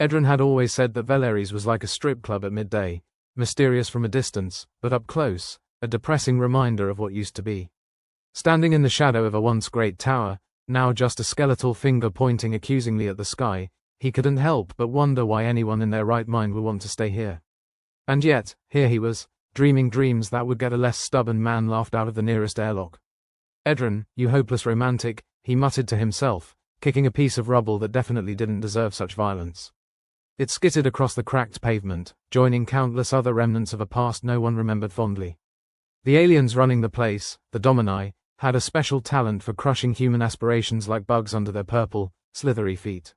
Edrin had always said that Veleris was like a strip club at midday, mysterious from a distance, but up close, a depressing reminder of what used to be. Standing in the shadow of a once great tower, now just a skeletal finger pointing accusingly at the sky, he couldn't help but wonder why anyone in their right mind would want to stay here. And yet, here he was, dreaming dreams that would get a less stubborn man laughed out of the nearest airlock. Edrin, you hopeless romantic, he muttered to himself, kicking a piece of rubble that definitely didn't deserve such violence. It skittered across the cracked pavement, joining countless other remnants of a past no one remembered fondly. The aliens running the place, the Domini, had a special talent for crushing human aspirations like bugs under their purple, slithery feet.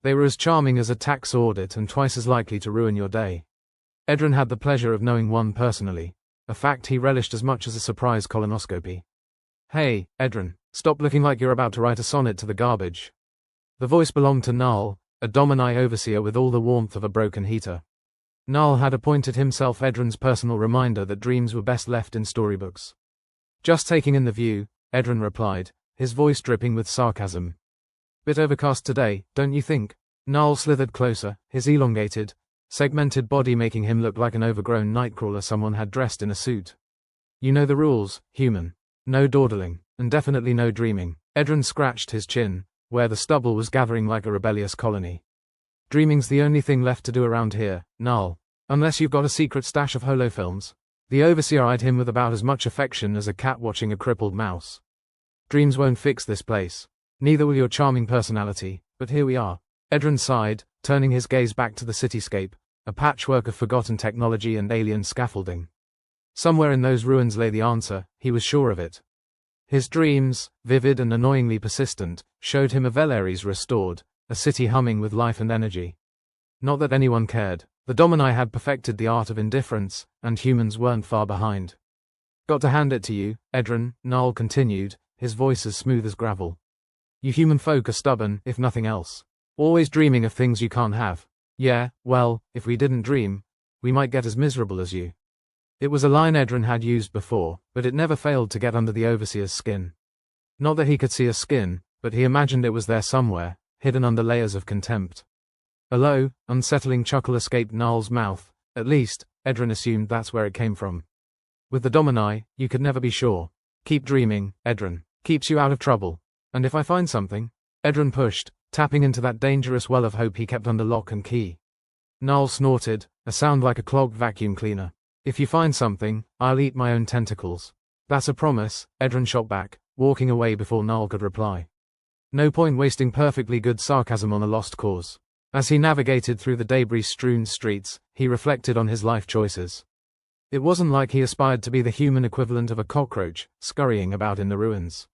They were as charming as a tax audit and twice as likely to ruin your day. Edrin had the pleasure of knowing one personally, a fact he relished as much as a surprise colonoscopy. Hey, Edrin, stop looking like you're about to write a sonnet to the garbage. The voice belonged to Null, a Domini overseer with all the warmth of a broken heater. Null had appointed himself Edrin's personal reminder that dreams were best left in storybooks. Just taking in the view, Edrin replied, his voice dripping with sarcasm. Bit overcast today, don't you think? Null slithered closer, his elongated, segmented body making him look like an overgrown nightcrawler someone had dressed in a suit. You know the rules, human. No dawdling, and definitely no dreaming. Edrin scratched his chin, where the stubble was gathering like a rebellious colony. Dreaming's the only thing left to do around here, Null. Unless you've got a secret stash of holofilms. The overseer eyed him with about as much affection as a cat watching a crippled mouse. Dreams won't fix this place. Neither will your charming personality, but here we are. Edrin sighed, turning his gaze back to the cityscape, a patchwork of forgotten technology and alien scaffolding. Somewhere in those ruins lay the answer, he was sure of it. His dreams, vivid and annoyingly persistent, showed him a Veleris restored, a city humming with life and energy. Not that anyone cared. The Domini had perfected the art of indifference, and humans weren't far behind. Got to hand it to you, Edrin, Null continued, his voice as smooth as gravel. You human folk are stubborn, if nothing else. Always dreaming of things you can't have. Yeah, well, if we didn't dream, we might get as miserable as you. It was a line Edrin had used before, but it never failed to get under the overseer's skin. Not that he could see a skin, but he imagined it was there somewhere, hidden under layers of contempt. A low, unsettling chuckle escaped Null's mouth, at least, Edrin assumed that's where it came from. With the Domini, you could never be sure. Keep dreaming, Edrin. Keeps you out of trouble. And if I find something? Edrin pushed, tapping into that dangerous well of hope he kept under lock and key. Null snorted, a sound like a clogged vacuum cleaner. If you find something, I'll eat my own tentacles. That's a promise, Edrin shot back, walking away before Null could reply. No point wasting perfectly good sarcasm on a lost cause. As he navigated through the debris-strewn streets, he reflected on his life choices. It wasn't like he aspired to be the human equivalent of a cockroach, scurrying about in the ruins.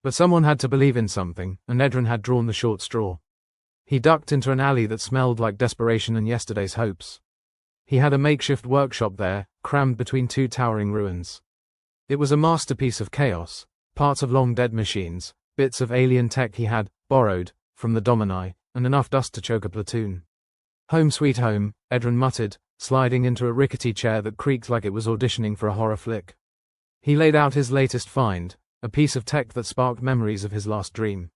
But someone had to believe in something, and Edrin had drawn the short straw. He ducked into an alley that smelled like desperation and yesterday's hopes. He had a makeshift workshop there, crammed between two towering ruins. It was a masterpiece of chaos, parts of long-dead machines, bits of alien tech he had borrowed from the Domini, and enough dust to choke a platoon. Home sweet home, Edrin muttered, sliding into a rickety chair that creaked like it was auditioning for a horror flick. He laid out his latest find, a piece of tech that sparked memories of his last dream.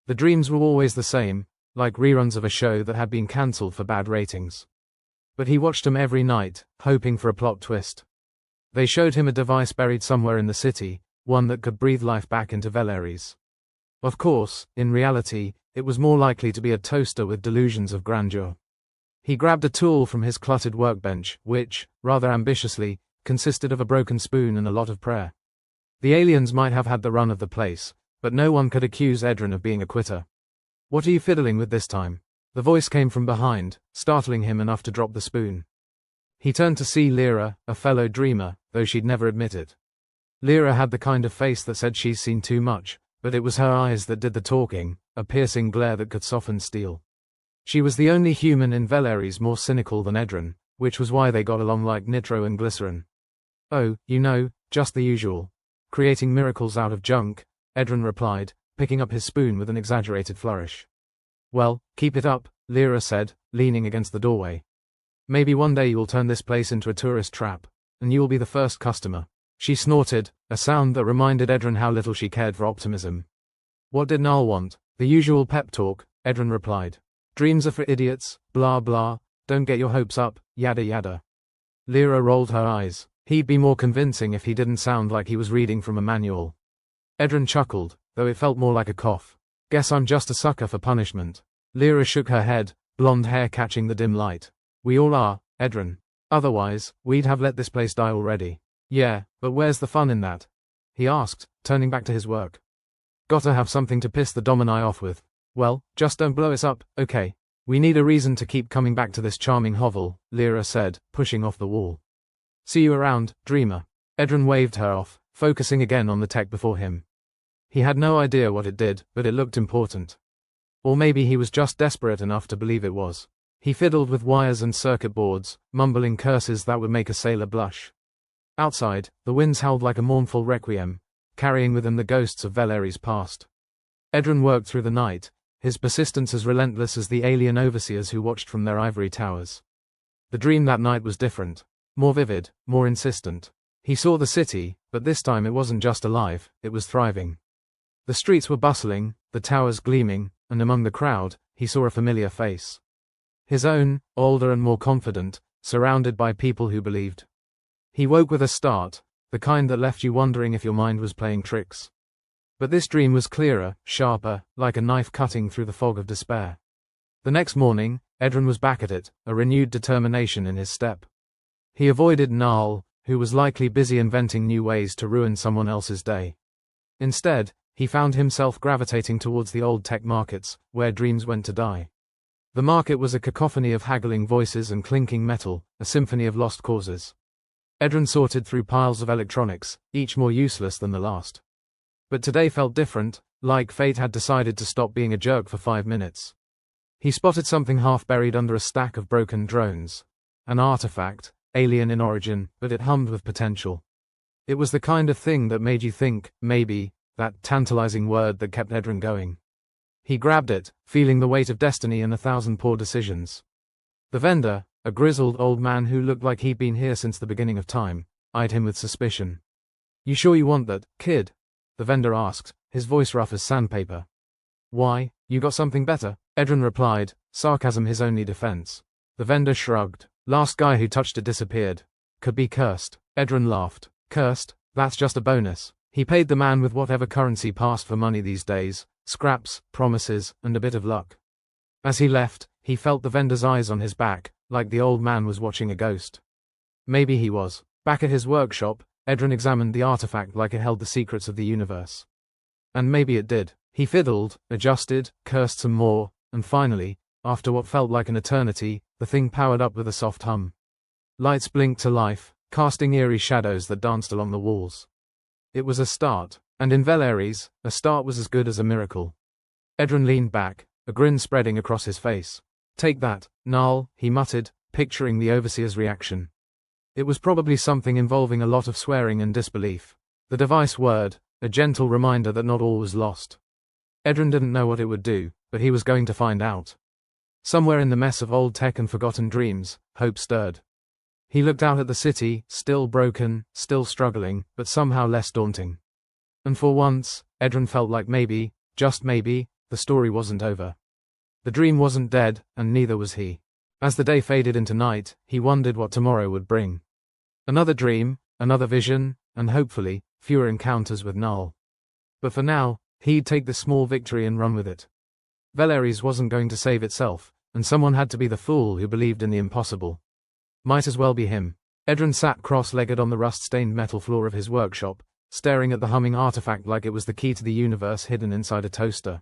The dreams were always the same, like reruns of a show that had been cancelled for bad ratings. But he watched them every night, hoping for a plot twist. They showed him a device buried somewhere in the city, one that could breathe life back into Veleris. Of course, in reality, it was more likely to be a toaster with delusions of grandeur. He grabbed a tool from his cluttered workbench, which, rather ambitiously, consisted of a broken spoon and a lot of prayer. The aliens might have had the run of the place, but no one could accuse Edrin of being a quitter. What are you fiddling with this time? The voice came from behind, startling him enough to drop the spoon. He turned to see Lyra, a fellow dreamer, though she'd never admit it. Lyra had the kind of face that said she's seen too much, but it was her eyes that did the talking, a piercing glare that could soften steel. She was the only human in Veleris more cynical than Edrin, which was why they got along like nitro and glycerin. Oh, you know, just the usual. Creating miracles out of junk, Edrin replied, picking up his spoon with an exaggerated flourish. Well, keep it up, Lyra said, leaning against the doorway. Maybe one day you'll turn this place into a tourist trap, and you'll be the first customer. She snorted, a sound that reminded Edrin how little she cared for optimism. What did Null want? The usual pep talk, Edrin replied. Dreams are for idiots, blah blah, don't get your hopes up, yada yada. Lyra rolled her eyes. He'd be more convincing if he didn't sound like he was reading from a manual. Edren chuckled, though it felt more like a cough. Guess I'm just a sucker for punishment. Lyra shook her head, blonde hair catching the dim light. We all are, Edren. Otherwise, we'd have let this place die already. Yeah, but where's the fun in that? He asked, turning back to his work. Gotta have something to piss the Domini off with. Well, just don't blow us up, okay? We need a reason to keep coming back to this charming hovel, Lyra said, pushing off the wall. See you around, dreamer. Edren waved her off, focusing again on the tech before him. He had no idea what it did, but it looked important. Or maybe he was just desperate enough to believe it was. He fiddled with wires and circuit boards, mumbling curses that would make a sailor blush. Outside, the winds howled like a mournful requiem, carrying with them the ghosts of Veleris past. Edren worked through the night, his persistence as relentless as the alien overseers who watched from their ivory towers. The dream that night was different, more vivid, more insistent. He saw the city, but this time it wasn't just alive, it was thriving. The streets were bustling, the towers gleaming, and among the crowd, he saw a familiar face. His own, older and more confident, surrounded by people who believed. He woke with a start, the kind that left you wondering if your mind was playing tricks. But this dream was clearer, sharper, like a knife cutting through the fog of despair. The next morning, Edren was back at it, a renewed determination in his step. He avoided Narl, who was likely busy inventing new ways to ruin someone else's day. Instead, he found himself gravitating towards the old tech markets, where dreams went to die. The market was a cacophony of haggling voices and clinking metal, a symphony of lost causes. Edren sorted through piles of electronics, each more useless than the last. But today felt different, like fate had decided to stop being a jerk for 5 minutes. He spotted something half buried under a stack of broken drones. An artifact, alien in origin, but it hummed with potential. It was the kind of thing that made you think, maybe, that tantalizing word that kept Edren going. He grabbed it, feeling the weight of destiny and 1,000 poor decisions. The vendor, a grizzled old man who looked like he'd been here since the beginning of time, eyed him with suspicion. You sure you want that, kid? The vendor asked, his voice rough as sandpaper. Why, you got something better? Edren replied, sarcasm his only defense. The vendor shrugged. Last guy who touched it disappeared. Could be cursed. Edren laughed. Cursed? That's just a bonus. He paid the man with whatever currency passed for money these days, scraps, promises, and a bit of luck. As he left, he felt the vendor's eyes on his back, like the old man was watching a ghost. Maybe he was. Back at his workshop, Edren examined the artifact like it held the secrets of the universe. And maybe it did. He fiddled, adjusted, cursed some more, and finally, after what felt like an eternity, the thing powered up with a soft hum. Lights blinked to life, casting eerie shadows that danced along the walls. It was a start, and in Veleris, a start was as good as a miracle. Edren leaned back, a grin spreading across his face. Take that, Narl, he muttered, picturing the overseer's reaction. It was probably something involving a lot of swearing and disbelief. The device word, a gentle reminder that not all was lost. Edren didn't know what it would do, but he was going to find out. Somewhere in the mess of old tech and forgotten dreams, hope stirred. He looked out at the city, still broken, still struggling, but somehow less daunting. And for once, Edren felt like maybe, just maybe, the story wasn't over. The dream wasn't dead, and neither was he. As the day faded into night, he wondered what tomorrow would bring. Another dream, another vision, and hopefully, fewer encounters with Null. But for now, he'd take the small victory and run with it. Veleris wasn't going to save itself, and someone had to be the fool who believed in the impossible. Might as well be him. Edren sat cross-legged on the rust-stained metal floor of his workshop, staring at the humming artifact like it was the key to the universe hidden inside a toaster.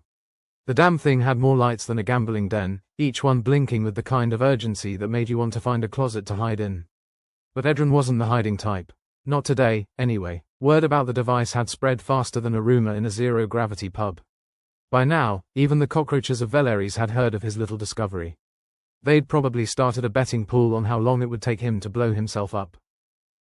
The damn thing had more lights than a gambling den, each one blinking with the kind of urgency that made you want to find a closet to hide in. But Edren wasn't the hiding type. Not today, anyway. Word about the device had spread faster than a rumor in a zero-gravity pub. By now, even the cockroaches of Veleris had heard of his little discovery. They'd probably started a betting pool on how long it would take him to blow himself up.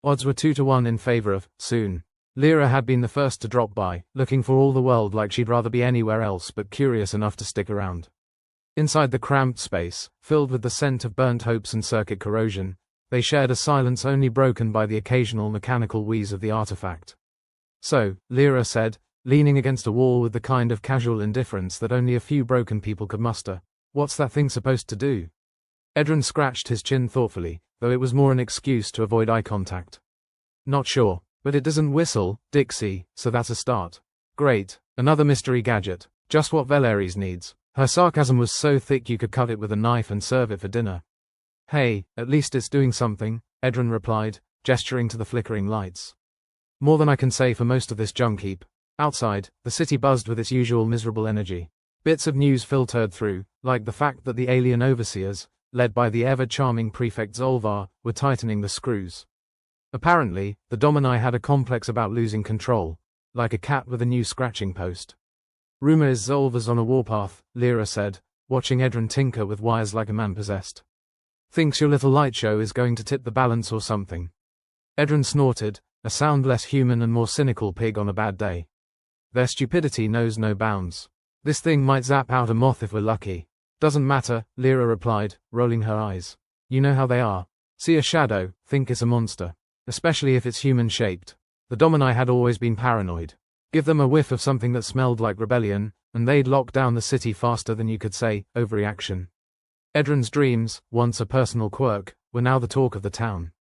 Odds were 2-1 in favor of, soon. Lyra had been the first to drop by, looking for all the world like she'd rather be anywhere else but curious enough to stick around. Inside the cramped space, filled with the scent of burnt hopes and circuit corrosion, they shared a silence only broken by the occasional mechanical wheeze of the artifact. So, Lyra said, leaning against a wall with the kind of casual indifference that only a few broken people could muster, What's that thing supposed to do? Edrin scratched his chin thoughtfully, though it was more an excuse to avoid eye contact. Not sure, but it doesn't whistle, Dixie, so that's a start. Great, another mystery gadget, just what Veleris needs. Her sarcasm was so thick you could cut it with a knife and serve it for dinner. Hey, at least it's doing something, Edrin replied, gesturing to the flickering lights. More than I can say for most of this junk heap. Outside, the city buzzed with its usual miserable energy. Bits of news filtered through, like the fact that the alien overseers, led by the ever-charming prefect Zolvar, were tightening the screws. Apparently, the Domini had a complex about losing control, like a cat with a new scratching post. Rumor is Zolvar's on a warpath, Lyra said, watching Edrin tinker with wires like a man possessed. Thinks your little light show is going to tip the balance or something. Edrin snorted, a sound less human and more cynical pig on a bad day. Their stupidity knows no bounds. This thing might zap out a moth if we're lucky. Doesn't matter, Lyra replied, rolling her eyes. You know how they are. See a shadow, think it's a monster. Especially if it's human-shaped. The Domini had always been paranoid. Give them a whiff of something that smelled like rebellion, and they'd lock down the city faster than you could say, overreaction. Edrin's dreams, once a personal quirk, were now the talk of the town.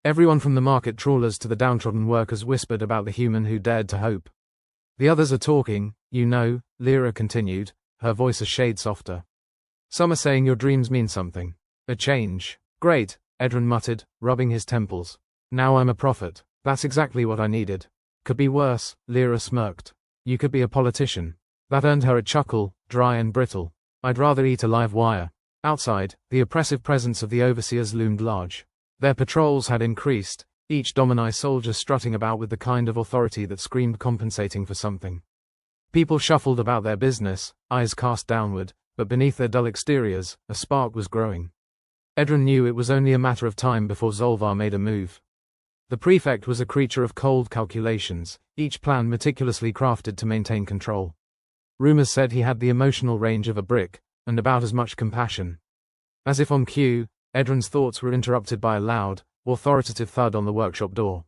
Everyone from the market trawlers to the downtrodden workers whispered about the human who dared to hope. The others are talking, you know, Lyra continued, her voice a shade softer. Some are saying your dreams mean something. A change. Great, Edrin muttered, rubbing his temples. Now I'm a prophet. That's exactly what I needed. Could be worse, Lyra smirked. You could be a politician. That earned her a chuckle, dry and brittle. I'd rather eat a live wire. Outside, the oppressive presence of the overseers loomed large. Their patrols had increased, each Domini soldier strutting about with the kind of authority that screamed compensating for something. People shuffled about their business, eyes cast downward, but beneath their dull exteriors, a spark was growing. Edrin knew it was only a matter of time before Zolvar made a move. The prefect was a creature of cold calculations, each plan meticulously crafted to maintain control. Rumors said he had the emotional range of a brick, and about as much compassion. As if on cue, Edrin's thoughts were interrupted by a loud, authoritative thud on the workshop door.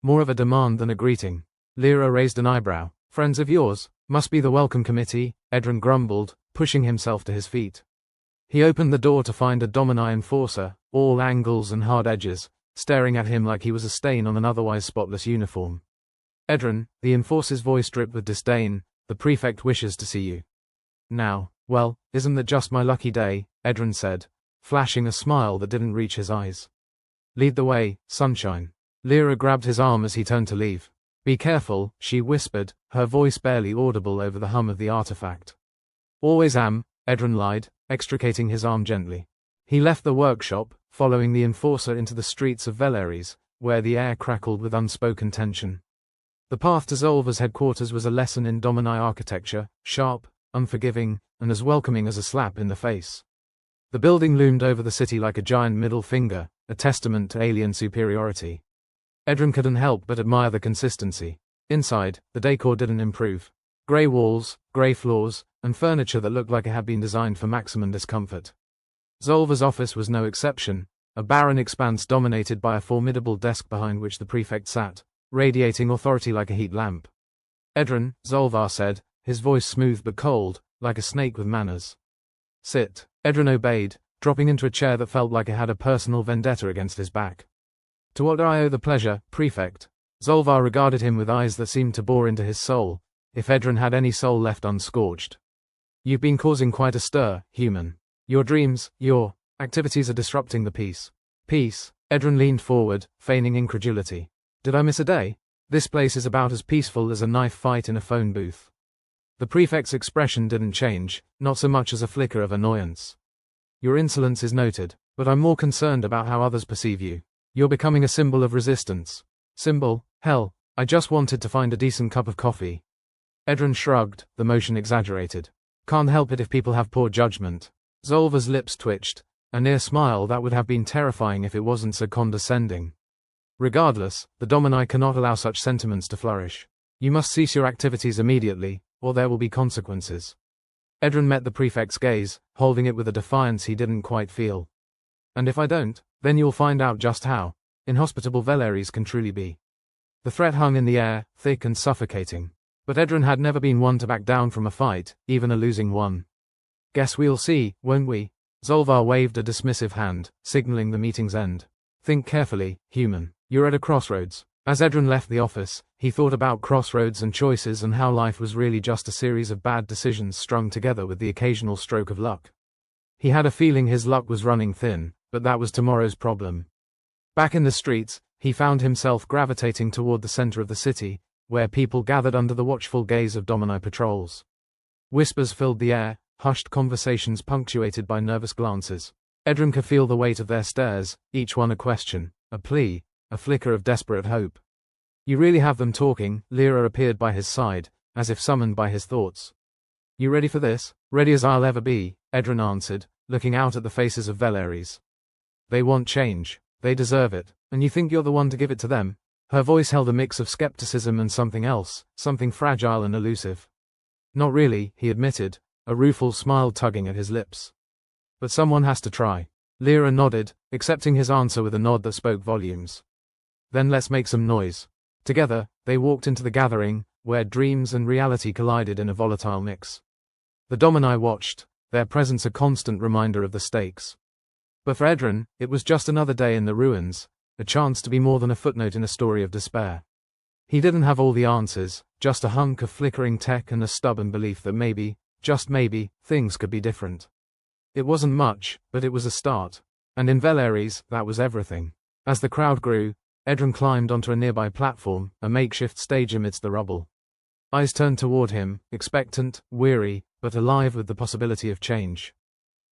More of a demand than a greeting. Lyra raised an eyebrow. Friends of yours? Must be the welcome committee, Edrin grumbled, pushing himself to his feet. He opened the door to find a Domini enforcer, all angles and hard edges, staring at him like he was a stain on an otherwise spotless uniform. Edrin, the enforcer's voice dripped with disdain, the prefect wishes to see you. Now, well, isn't that just my lucky day, Edrin said, flashing a smile that didn't reach his eyes. Lead the way, sunshine. Lyra grabbed his arm as he turned to leave. Be careful, she whispered, her voice barely audible over the hum of the artifact. Always am, Edrin lied, extricating his arm gently. He left the workshop, following the enforcer into the streets of Veleris, where the air crackled with unspoken tension. The path to Zolvar's headquarters was a lesson in Domini architecture, sharp, unforgiving, and as welcoming as a slap in the face. The building loomed over the city like a giant middle finger, a testament to alien superiority. Edrin couldn't help but admire the consistency. Inside, the decor didn't improve. Grey walls, grey floors, and furniture that looked like it had been designed for maximum discomfort. Zolvar's office was no exception, a barren expanse dominated by a formidable desk behind which the prefect sat, radiating authority like a heat lamp. Edrin, Zolvar said, his voice smooth but cold, like a snake with manners. Sit. Edrin obeyed, dropping into a chair that felt like it had a personal vendetta against his back. To what do I owe the pleasure, prefect? Zolvar regarded him with eyes that seemed to bore into his soul, if Edrin had any soul left unscorched. You've been causing quite a stir, human. Your dreams, your activities are disrupting the peace. Peace? Edrin leaned forward, feigning incredulity. Did I miss a day? This place is about as peaceful as a knife fight in a phone booth. The prefect's expression didn't change, not so much as a flicker of annoyance. Your insolence is noted, but I'm more concerned about how others perceive you. You're becoming a symbol of resistance. Symbol? Hell, I just wanted to find a decent cup of coffee. Edrin shrugged, the motion exaggerated. Can't help it if people have poor judgment. Zolvar's lips twitched, a near smile that would have been terrifying if it wasn't so condescending. Regardless, the Domini cannot allow such sentiments to flourish. You must cease your activities immediately, or there will be consequences. Edrin met the prefect's gaze, holding it with a defiance he didn't quite feel. And if I don't, then you'll find out just how inhospitable Veleris can truly be. The threat hung in the air, thick and suffocating. But Edrin had never been one to back down from a fight, even a losing one. Guess we'll see, won't we? Zolvar waved a dismissive hand, signaling the meeting's end. Think carefully, human. You're at a crossroads. As Edrin left the office, he thought about crossroads and choices and how life was really just a series of bad decisions strung together with the occasional stroke of luck. He had a feeling his luck was running thin, but that was tomorrow's problem. Back in the streets, he found himself gravitating toward the center of the city, where people gathered under the watchful gaze of Domini patrols. Whispers filled the air, hushed conversations punctuated by nervous glances. Edrin could feel the weight of their stares, each one a question, a plea, a flicker of desperate hope. You really have them talking. Lyra appeared by his side, as if summoned by his thoughts. You ready for this? Ready as I'll ever be, Edrin answered, looking out at the faces of Veleris. They want change. They deserve it, and you think you're the one to give it to them? Her voice held a mix of skepticism and something else, something fragile and elusive. Not really, he admitted, a rueful smile tugging at his lips. But someone has to try. Lyra nodded, accepting his answer with a nod that spoke volumes. Then let's make some noise. Together, they walked into the gathering, where dreams and reality collided in a volatile mix. The Domini watched, their presence a constant reminder of the stakes. But for Edrin, it was just another day in the ruins, a chance to be more than a footnote in a story of despair. He didn't have all the answers, just a hunk of flickering tech and a stubborn belief that maybe, just maybe, things could be different. It wasn't much, but it was a start. And in Veleris, that was everything. As the crowd grew, Edrin climbed onto a nearby platform, a makeshift stage amidst the rubble. Eyes turned toward him, expectant, weary, but alive with the possibility of change.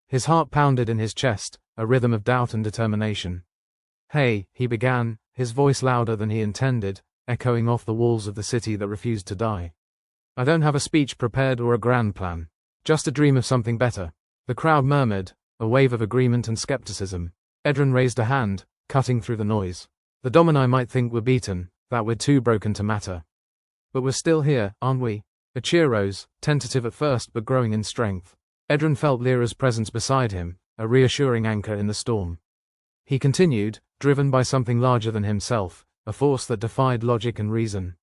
His heart pounded in his chest, a rhythm of doubt and determination. Hey, he began, his voice louder than he intended, echoing off the walls of the city that refused to die. I don't have a speech prepared or a grand plan. Just a dream of something better. The crowd murmured, a wave of agreement and skepticism. Edrin raised a hand, cutting through the noise. The Domini might think we're beaten, that we're too broken to matter. But we're still here, aren't we? A cheer rose, tentative at first but growing in strength. Edrin felt Lyra's presence beside him, a reassuring anchor in the storm. He continued, driven by something larger than himself, a force that defied logic and reason.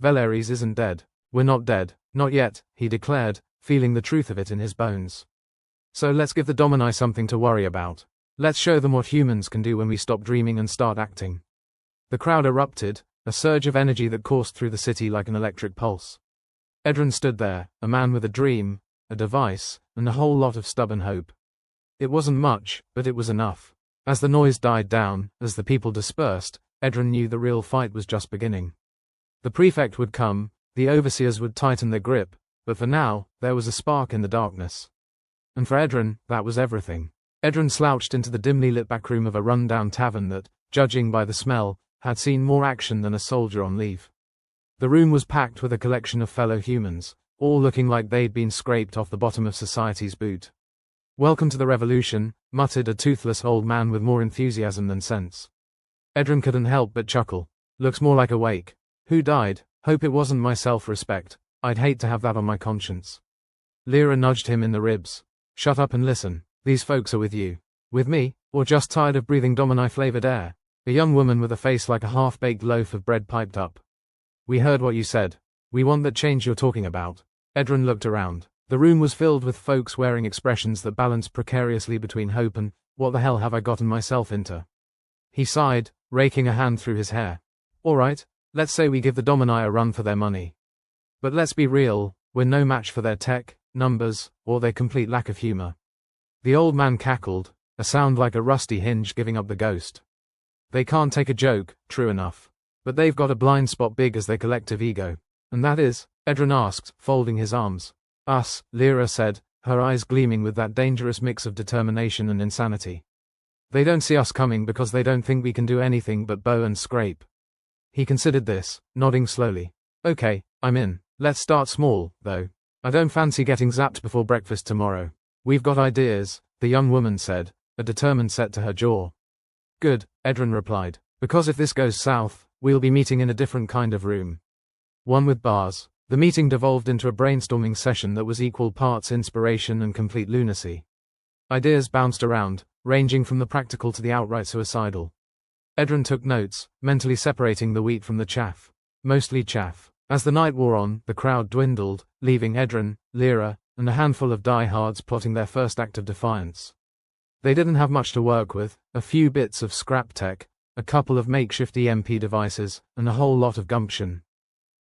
Veleris isn't dead. We're not dead, not yet, he declared, feeling the truth of it in his bones. So let's give the Domini something to worry about. Let's show them what humans can do when we stop dreaming and start acting. The crowd erupted, a surge of energy that coursed through the city like an electric pulse. Edrin stood there, a man with a dream, a device, and a whole lot of stubborn hope. It wasn't much, but it was enough. As the noise died down, as the people dispersed, Edrin knew the real fight was just beginning. The prefect would come, the overseers would tighten their grip, but for now, there was a spark in the darkness. And for Edrin, that was everything. Edrin slouched into the dimly lit backroom of a run-down tavern that, judging by the smell, had seen more action than a soldier on leave. The room was packed with a collection of fellow humans, all looking like they'd been scraped off the bottom of society's boot. Welcome to the revolution, muttered a toothless old man with more enthusiasm than sense. Edrin couldn't help but chuckle. Looks more like a wake. Who died? Hope it wasn't my self-respect. I'd hate to have that on my conscience. Lyra nudged him in the ribs. Shut up and listen. These folks are with you. With me, or just tired of breathing Domini-flavored air? A young woman with a face like a half-baked loaf of bread piped up. We heard what you said. We want that change you're talking about. Edrin looked around. The room was filled with folks wearing expressions that balanced precariously between hope and, what the hell have I gotten myself into? He sighed, raking a hand through his hair. All right, let's say we give the Domini a run for their money. But let's be real, we're no match for their tech, numbers, or their complete lack of humor. The old man cackled, a sound like a rusty hinge giving up the ghost. They can't take a joke, true enough. But they've got a blind spot big as their collective ego. And that is? Edrin asked, folding his arms. Us, Lyra said, her eyes gleaming with that dangerous mix of determination and insanity. They don't see us coming because they don't think we can do anything but bow and scrape. He considered this, nodding slowly. Okay, I'm in. Let's start small, though. I don't fancy getting zapped before breakfast tomorrow. We've got ideas, the young woman said, a determined set to her jaw. Good, Edrin replied, because if this goes south, we'll be meeting in a different kind of room. One with bars. The meeting devolved into a brainstorming session that was equal parts inspiration and complete lunacy. Ideas bounced around, ranging from the practical to the outright suicidal. Edrin took notes, mentally separating the wheat from the chaff. Mostly chaff. As the night wore on, the crowd dwindled, leaving Edrin, Lyra, and a handful of diehards plotting their first act of defiance. They didn't have much to work with, a few bits of scrap tech, a couple of makeshift EMP devices, and a whole lot of gumption.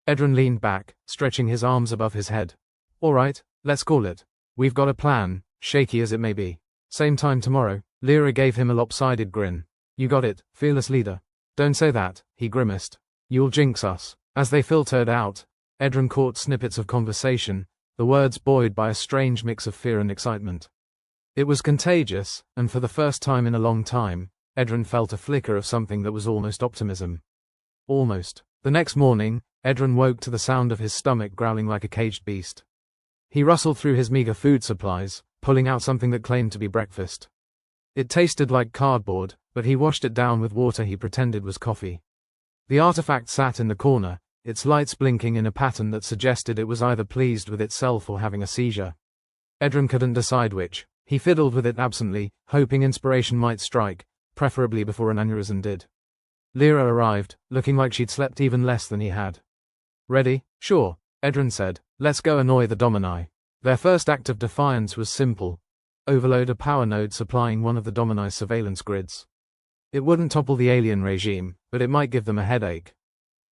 Edrin leaned back, stretching his arms above his head. All right, let's call it. We've got a plan, shaky as it may be. Same time tomorrow. Lyra gave him a lopsided grin. You got it, fearless leader. Don't say that, he grimaced. You'll jinx us. As they filtered out, Edrin caught snippets of conversation, the words buoyed by a strange mix of fear and excitement. It was contagious, and for the first time in a long time, Edrin felt a flicker of something that was almost optimism. Almost. The next morning, Edrin woke to the sound of his stomach growling like a caged beast. He rustled through his meager food supplies, pulling out something that claimed to be breakfast. It tasted like cardboard, but he washed it down with water he pretended was coffee. The artifact sat in the corner, its lights blinking in a pattern that suggested it was either pleased with itself or having a seizure. Edrin couldn't decide which. He fiddled with it absently, hoping inspiration might strike, preferably before an aneurysm did. Lyra arrived, looking like she'd slept even less than he had. Ready? Sure, Edrin said. Let's go annoy the Domini. Their first act of defiance was simple. Overload a power node supplying one of the Domini's surveillance grids. It wouldn't topple the alien regime, but it might give them a headache.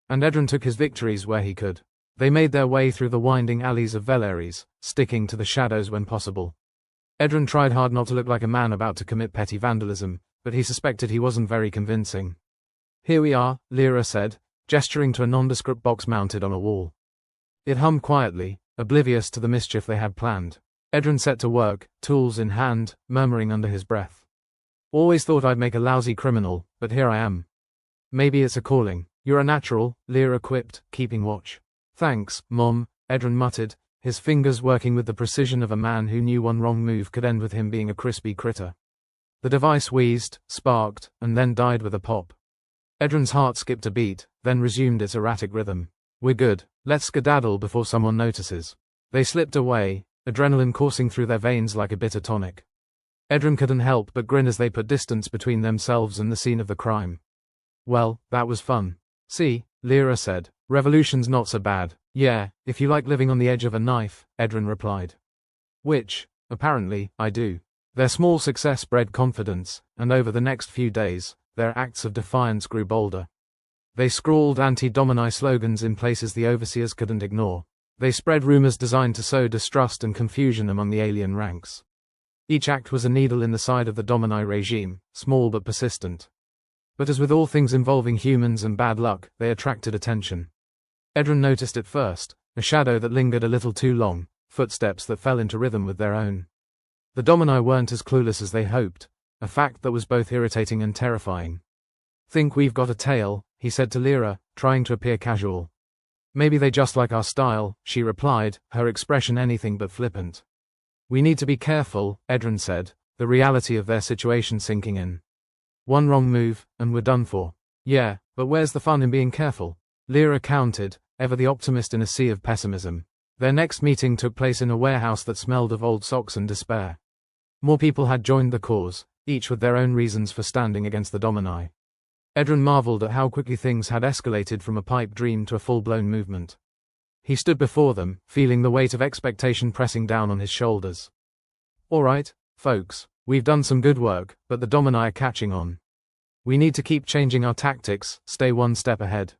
And Edrin took his victories where he could. They made their way through the winding alleys of Veleris, sticking to the shadows when possible. Edrin tried hard not to look like a man about to commit petty vandalism, but he suspected he wasn't very convincing. Here we are, Lyra said, gesturing to a nondescript box mounted on a wall. It hummed quietly, oblivious to the mischief they had planned. Edrin set to work, tools in hand, murmuring under his breath. Always thought I'd make a lousy criminal, but here I am. Maybe it's a calling. You're a natural, Lyra quipped, keeping watch. Thanks, Mom, Edrin muttered, his fingers working with the precision of a man who knew one wrong move could end with him being a crispy critter. The device wheezed, sparked, and then died with a pop. Edrin's heart skipped a beat, then resumed its erratic rhythm. We're good, let's skedaddle before someone notices. They slipped away, adrenaline coursing through their veins like a bitter tonic. Edrin couldn't help but grin as they put distance between themselves and the scene of the crime. Well, that was fun. See, Lyra said, revolution's not so bad. Yeah, if you like living on the edge of a knife, Edrin replied. Which, apparently, I do. Their small success bred confidence, and over the next few days, their acts of defiance grew bolder. They scrawled anti-Domini slogans in places the overseers couldn't ignore. They spread rumors designed to sow distrust and confusion among the alien ranks. Each act was a needle in the side of the Domini regime, small but persistent. But as with all things involving humans and bad luck, they attracted attention. Edrin noticed it first, a shadow that lingered a little too long, footsteps that fell into rhythm with their own. The Domini weren't as clueless as they hoped, a fact that was both irritating and terrifying. Think we've got a tail, he said to Lyra, trying to appear casual. Maybe they just like our style, she replied, her expression anything but flippant. We need to be careful, Edrin said, the reality of their situation sinking in. One wrong move, and we're done for. Yeah, but where's the fun in being careful? Lyra countered, ever the optimist in a sea of pessimism. Their next meeting took place in a warehouse that smelled of old socks and despair. More people had joined the cause, each with their own reasons for standing against the Domini. Edrin marveled at how quickly things had escalated from a pipe dream to a full-blown movement. He stood before them, feeling the weight of expectation pressing down on his shoulders. All right, folks, we've done some good work, but the Domini are catching on. We need to keep changing our tactics, stay one step ahead.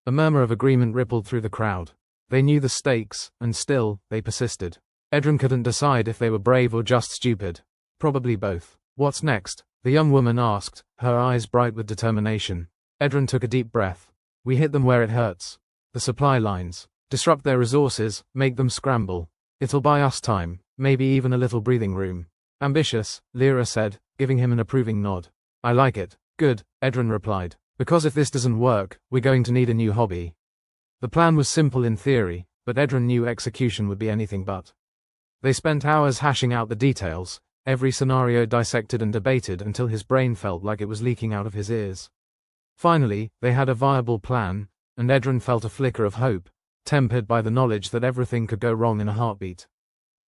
A murmur of agreement rippled through the crowd. They knew the stakes, and still, they persisted. Edrin couldn't decide if they were brave or just stupid. Probably both. What's next? The young woman asked, her eyes bright with determination. Edrin took a deep breath. We hit them where it hurts. The supply lines. Disrupt their resources, make them scramble. It'll buy us time, maybe even a little breathing room. Ambitious, Lyra said, giving him an approving nod. I like it. Good, Edrin replied. Because if this doesn't work, we're going to need a new hobby. The plan was simple in theory, but Edrin knew execution would be anything but. They spent hours hashing out the details, every scenario dissected and debated until his brain felt like it was leaking out of his ears. Finally, they had a viable plan, and Edrin felt a flicker of hope, tempered by the knowledge that everything could go wrong in a heartbeat.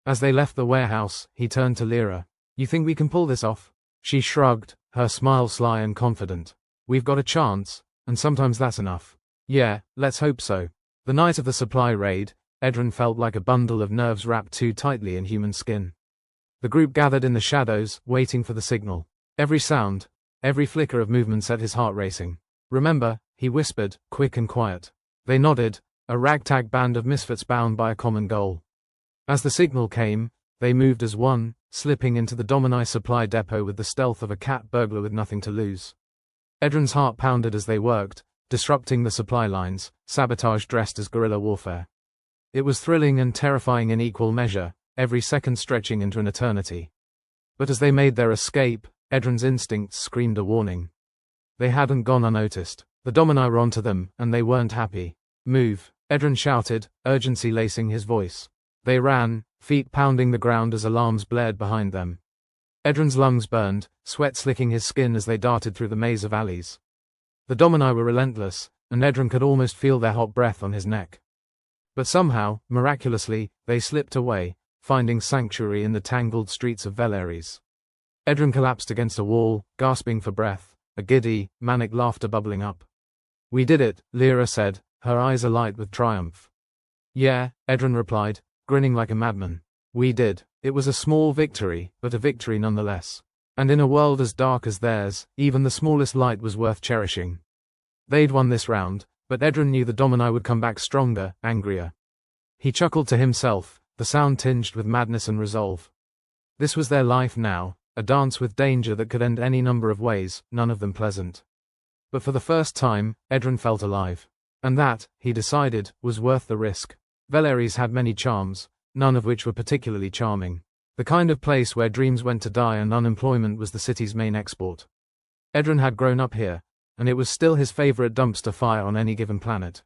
As they left the warehouse, he turned to Lyra. You think we can pull this off? She shrugged, her smile sly and confident. We've got a chance, and sometimes that's enough. Yeah, let's hope so. The night of the supply raid, Edrin felt like a bundle of nerves wrapped too tightly in human skin. The group gathered in the shadows, waiting for the signal. Every sound, every flicker of movement set his heart racing. "Remember," he whispered, quick and quiet. They nodded, a ragtag band of misfits bound by a common goal. As the signal came, they moved as one, slipping into the Domini supply depot with the stealth of a cat burglar with nothing to lose. Edrin's heart pounded as they worked, disrupting the supply lines, sabotage dressed as guerrilla warfare. It was thrilling and terrifying in equal measure, every second stretching into an eternity. But as they made their escape, Edrin's instincts screamed a warning. They hadn't gone unnoticed. The Domini were onto them, and they weren't happy. "Move," Edrin shouted, urgency lacing his voice. They ran, feet pounding the ground as alarms blared behind them. Edrin's lungs burned, sweat slicking his skin as they darted through the maze of alleys. The Domini were relentless, and Edrin could almost feel their hot breath on his neck. But somehow, miraculously, they slipped away, finding sanctuary in the tangled streets of Veleris. Edrin collapsed against a wall, gasping for breath, a giddy, manic laughter bubbling up. "We did it," Lyra said, her eyes alight with triumph. "Yeah," Edrin replied, grinning like a madman. "We did. It was a small victory, but a victory nonetheless. And in a world as dark as theirs, even the smallest light was worth cherishing." They'd won this round, but Edrin knew the Domini would come back stronger, angrier. He chuckled to himself, the sound tinged with madness and resolve. This was their life now, a dance with danger that could end any number of ways, none of them pleasant. But for the first time, Edrin felt alive. And that, he decided, was worth the risk. Veleris had many charms, none of which were particularly charming. The kind of place where dreams went to die and unemployment was the city's main export. Edrin had grown up here, and it was still his favorite dumpster fire on any given planet.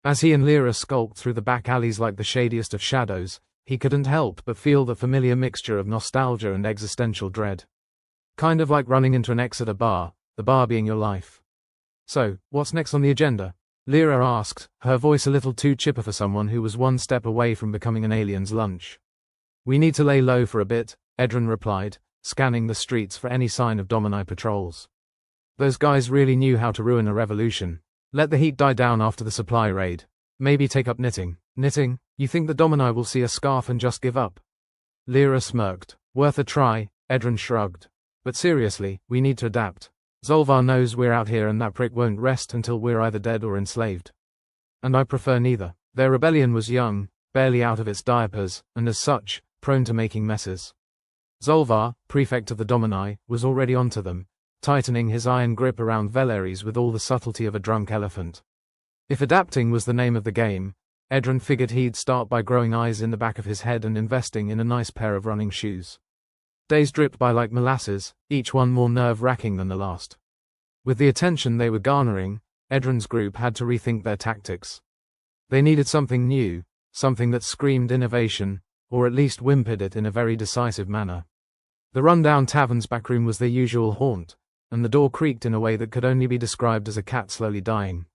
As he and Lyra skulked through the back alleys like the shadiest of shadows, he couldn't help but feel the familiar mixture of nostalgia and existential dread. Kind of like running into an ex at a bar, the bar being your life. "So, what's next on the agenda?" Lyra asked, her voice a little too chipper for someone who was one step away from becoming an alien's lunch. "We need to lay low for a bit," Edrin replied, scanning the streets for any sign of Domini patrols. Those guys really knew how to ruin a revolution. Let the heat die down after the supply raid. Maybe take up knitting. "Knitting? You think the Domini will see a scarf and just give up?" Lyra smirked. "Worth a try," Edrin shrugged. "But seriously, we need to adapt. Zolvar knows we're out here and that prick won't rest until we're either dead or enslaved. And I prefer neither." Their rebellion was young, barely out of its diapers, and as such, prone to making messes. Zolvar, prefect of the Domini, was already onto them, tightening his iron grip around Veleris with all the subtlety of a drunk elephant. If adapting was the name of the game, Edrin figured he'd start by growing eyes in the back of his head and investing in a nice pair of running shoes. Days dripped by like molasses, each one more nerve-wracking than the last. With the attention they were garnering, Edrin's group had to rethink their tactics. They needed something new, something that screamed innovation, or at least whimpered it in a very decisive manner. The rundown tavern's backroom was their usual haunt, and the door creaked in a way that could only be described as a cat slowly dying.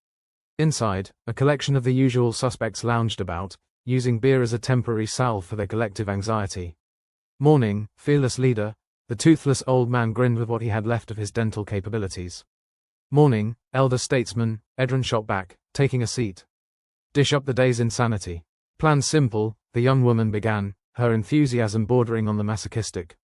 Inside, a collection of the usual suspects lounged about, using beer as a temporary salve for their collective anxiety. "Morning, fearless leader," the toothless old man grinned with what he had left of his dental capabilities. "Morning, elder statesman," Edrin shot back, taking a seat. "Dish up the day's insanity." "Plan's simple," the young woman began, her enthusiasm bordering on the masochistic.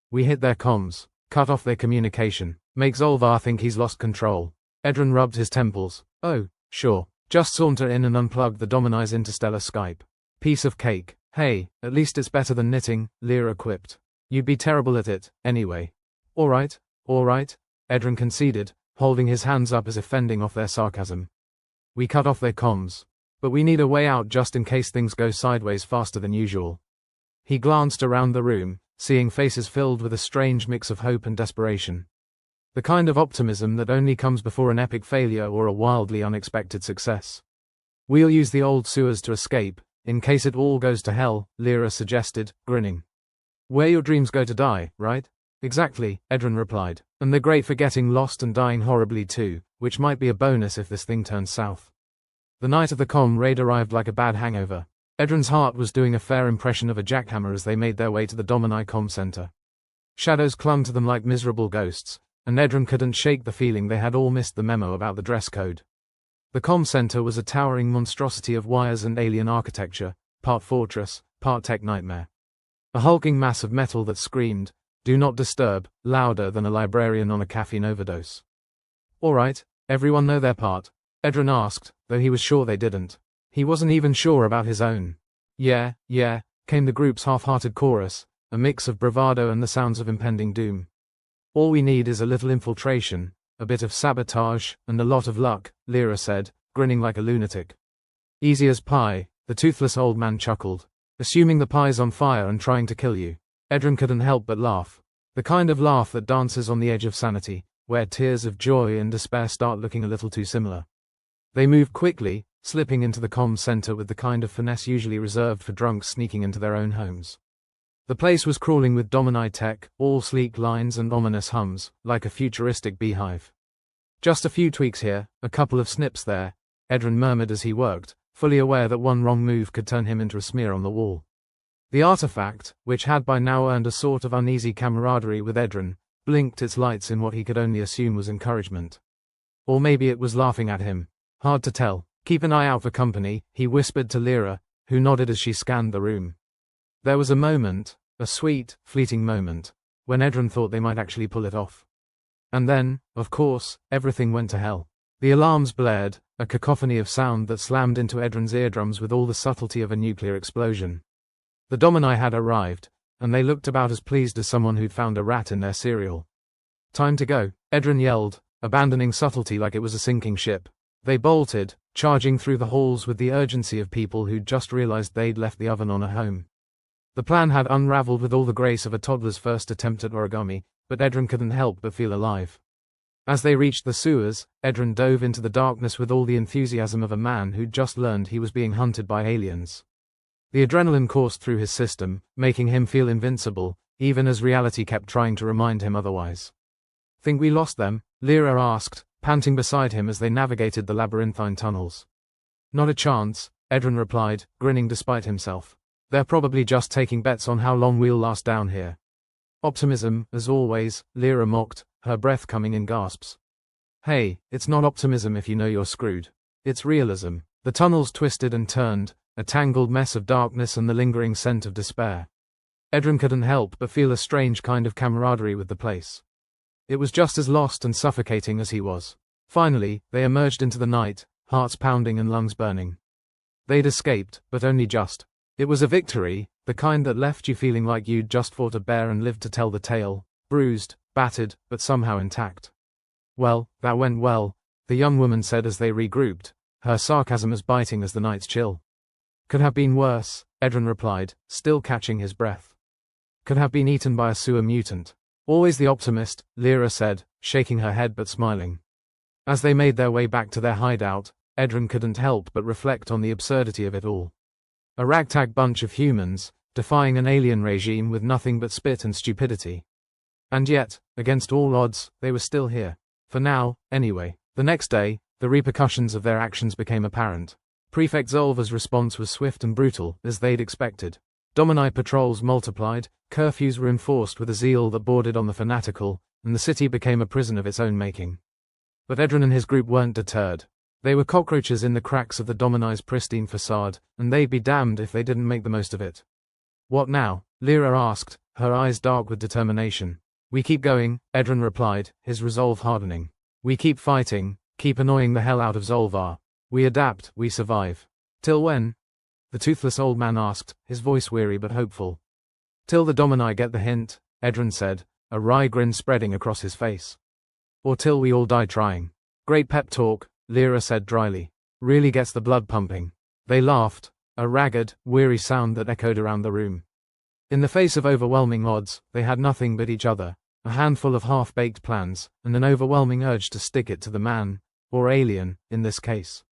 "We hit their comms, cut off their communication, make Zolvar think he's lost control." Edrin rubbed his temples. "Oh, sure. Just saunter in and unplug the Domini's interstellar Skype. Piece of cake." "Hey, at least it's better than knitting," Lyra quipped. "You'd be terrible at it, anyway." All right, Edrin conceded, holding his hands up as if fending off their sarcasm. "We cut off their comms. But we need a way out just in case things go sideways faster than usual." He glanced around the room, seeing faces filled with a strange mix of hope and desperation. The kind of optimism that only comes before an epic failure or a wildly unexpected success. "We'll use the old sewers to escape, in case it all goes to hell," Lyra suggested, grinning. "Where your dreams go to die, right?" "Exactly," Edrin replied. "And they're great for getting lost and dying horribly too, which might be a bonus if this thing turns south." The night of the comm raid arrived like a bad hangover. Edrin's heart was doing a fair impression of a jackhammer as they made their way to the Domini comm center. Shadows clung to them like miserable ghosts, and Edrin couldn't shake the feeling they had all missed the memo about the dress code. The comm center was a towering monstrosity of wires and alien architecture, part fortress, part tech nightmare. A hulking mass of metal that screamed, "Do not disturb," louder than a librarian on a caffeine overdose. "All right, everyone know their part?" Edrin asked, though he was sure they didn't. He wasn't even sure about his own. Yeah, came the group's half-hearted chorus, a mix of bravado and the sounds of impending doom. "All we need is a little infiltration, a bit of sabotage, and a lot of luck," Lyra said, grinning like a lunatic. "Easy as pie," the toothless old man chuckled. "Assuming the pie's on fire and trying to kill you." Edrin couldn't help but laugh. The kind of laugh that dances on the edge of sanity, where tears of joy and despair start looking a little too similar. They moved quickly, slipping into the comms center with the kind of finesse usually reserved for drunks sneaking into their own homes. The place was crawling with Domini tech, all sleek lines and ominous hums, like a futuristic beehive. "Just a few tweaks here, a couple of snips there," Edrin murmured as he worked, fully aware that one wrong move could turn him into a smear on the wall. The artifact, which had by now earned a sort of uneasy camaraderie with Edrin, blinked its lights in what he could only assume was encouragement. Or maybe it was laughing at him. Hard to tell. "Keep an eye out for company," he whispered to Lyra, who nodded as she scanned the room. There was a moment, a sweet, fleeting moment, when Edrin thought they might actually pull it off. And then, of course, everything went to hell. The alarms blared, a cacophony of sound that slammed into Edrin's eardrums with all the subtlety of a nuclear explosion. The Domini had arrived, and they looked about as pleased as someone who'd found a rat in their cereal. "Time to go," Edrin yelled, abandoning subtlety like it was a sinking ship. They bolted, charging through the halls with the urgency of people who'd just realized they'd left the oven on at home. The plan had unraveled with all the grace of a toddler's first attempt at origami, but Edrin couldn't help but feel alive. As they reached the sewers, Edrin dove into the darkness with all the enthusiasm of a man who'd just learned he was being hunted by aliens. The adrenaline coursed through his system, making him feel invincible, even as reality kept trying to remind him otherwise. "Think we lost them?" Lyra asked, panting beside him as they navigated the labyrinthine tunnels. "Not a chance," Edrin replied, grinning despite himself. "They're probably just taking bets on how long we'll last down here." "Optimism, as always," Lyra mocked, her breath coming in gasps. "Hey, it's not optimism if you know you're screwed. It's realism." The tunnels twisted and turned, a tangled mess of darkness and the lingering scent of despair. Edrin couldn't help but feel a strange kind of camaraderie with the place. It was just as lost and suffocating as he was. Finally, they emerged into the night, hearts pounding and lungs burning. They'd escaped, but only just. It was a victory, the kind that left you feeling like you'd just fought a bear and lived to tell the tale, bruised, battered, but somehow intact. "Well, that went well," the young woman said as they regrouped, her sarcasm as biting as the night's chill. "Could have been worse," Edrin replied, still catching his breath. "Could have been eaten by a sewer mutant." "Always the optimist," Lyra said, shaking her head but smiling. As they made their way back to their hideout, Edrin couldn't help but reflect on the absurdity of it all. A ragtag bunch of humans, defying an alien regime with nothing but spit and stupidity. And yet, against all odds, they were still here. For now, anyway. The next day, the repercussions of their actions became apparent. Prefect Zolva's response was swift and brutal, as they'd expected. Domini patrols multiplied, curfews were enforced with a zeal that bordered on the fanatical, and the city became a prison of its own making. But Edrin and his group weren't deterred. They were cockroaches in the cracks of the Domini's pristine facade, and they'd be damned if they didn't make the most of it. "What now?" Lyra asked, her eyes dark with determination. "We keep going," Edrin replied, his resolve hardening. "We keep fighting, keep annoying the hell out of Zolvar. We adapt, we survive." "Till when?" the toothless old man asked, his voice weary but hopeful. "Till the Domini get the hint," Edrin said, a wry grin spreading across his face. "Or till we all die trying." "Great pep talk," Lyra said dryly. "Really gets the blood pumping." They laughed, a ragged, weary sound that echoed around the room. In the face of overwhelming odds, they had nothing but each other, a handful of half-baked plans, and an overwhelming urge to stick it to the man, or alien, in this case.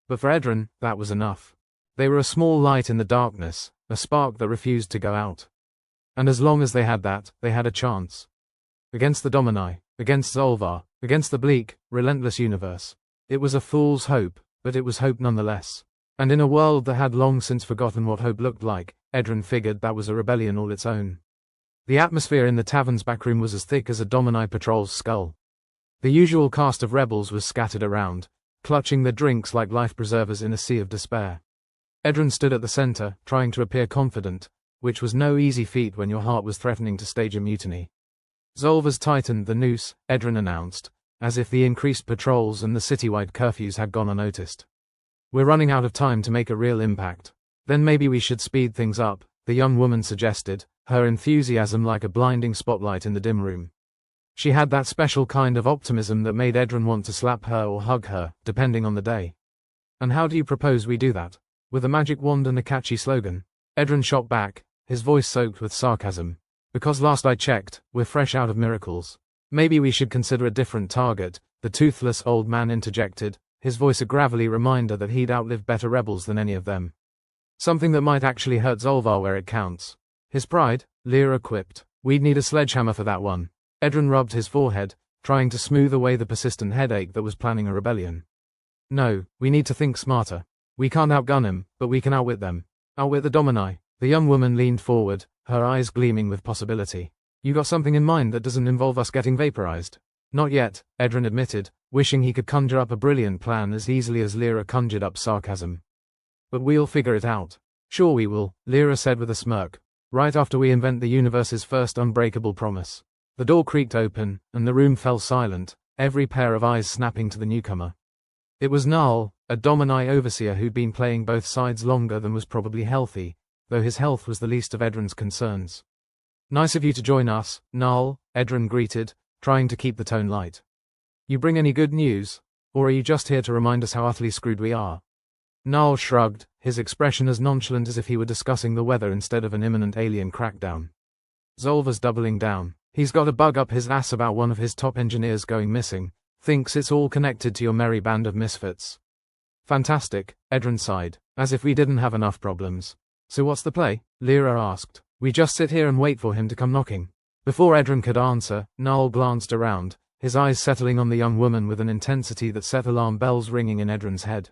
But for Edrin, that was enough. They were a small light in the darkness, a spark that refused to go out. And as long as they had that, they had a chance. Against the Domini, against Zolvar, against the bleak, relentless universe. It was a fool's hope, but it was hope nonetheless. And in a world that had long since forgotten what hope looked like, Edrin figured that was a rebellion all its own. The atmosphere in the tavern's backroom was as thick as a Domini patrol's skull. The usual cast of rebels was scattered around, clutching their drinks like life-preservers in a sea of despair. Edron stood at the center, trying to appear confident, which was no easy feat when your heart was threatening to stage a mutiny. Zolvar's tightened the noose, Edron announced, as if the increased patrols and the citywide curfews had gone unnoticed. We're running out of time to make a real impact. Then maybe we should speed things up, the young woman suggested, her enthusiasm like a blinding spotlight in the dim room. She had that special kind of optimism that made Edron want to slap her or hug her, depending on the day. And how do you propose we do that? With a magic wand and a catchy slogan? Edron shot back, his voice soaked with sarcasm. Because last I checked, we're fresh out of miracles. Maybe we should consider a different target, the toothless old man interjected, his voice a gravelly reminder that he'd outlived better rebels than any of them. Something that might actually hurt Zolvar where it counts. His pride, Lyra quipped. We'd need a sledgehammer for that one. Edron rubbed his forehead, trying to smooth away the persistent headache that was planning a rebellion. No, we need to think smarter. We can't outgun him, but we can outwit them. Outwit the Domini. The young woman leaned forward, her eyes gleaming with possibility. You got something in mind that doesn't involve us getting vaporized? Not yet, Edron admitted, wishing he could conjure up a brilliant plan as easily as Lyra conjured up sarcasm. But we'll figure it out. Sure we will, Lyra said with a smirk. Right after we invent the universe's first unbreakable promise. The door creaked open, and the room fell silent, every pair of eyes snapping to the newcomer. It was Null, a Domini overseer who'd been playing both sides longer than was probably healthy, though his health was the least of Edron's concerns. Nice of you to join us, Null, Edron greeted, trying to keep the tone light. You bring any good news, or are you just here to remind us how utterly screwed we are? Null shrugged, his expression as nonchalant as if he were discussing the weather instead of an imminent alien crackdown. Zolvar's doubling down. He's got a bug up his ass about one of his top engineers going missing. Thinks it's all connected to your merry band of misfits. Fantastic, Edron sighed, as if we didn't have enough problems. So what's the play? Lyra asked. We just sit here and wait for him to come knocking. Before Edron could answer, Null glanced around, his eyes settling on the young woman with an intensity that set alarm bells ringing in Edron's head.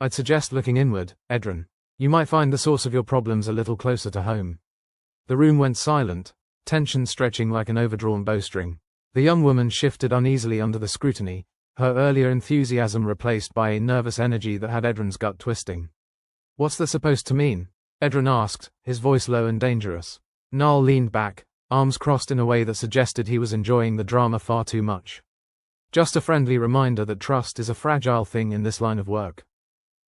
I'd suggest looking inward, Edron. You might find the source of your problems a little closer to home. The room went silent, tension stretching like an overdrawn bowstring. The young woman shifted uneasily under the scrutiny, her earlier enthusiasm replaced by a nervous energy that had Edron's gut twisting. What's that supposed to mean? Edron asked, his voice low and dangerous. Null leaned back, arms crossed in a way that suggested he was enjoying the drama far too much. Just a friendly reminder that trust is a fragile thing in this line of work.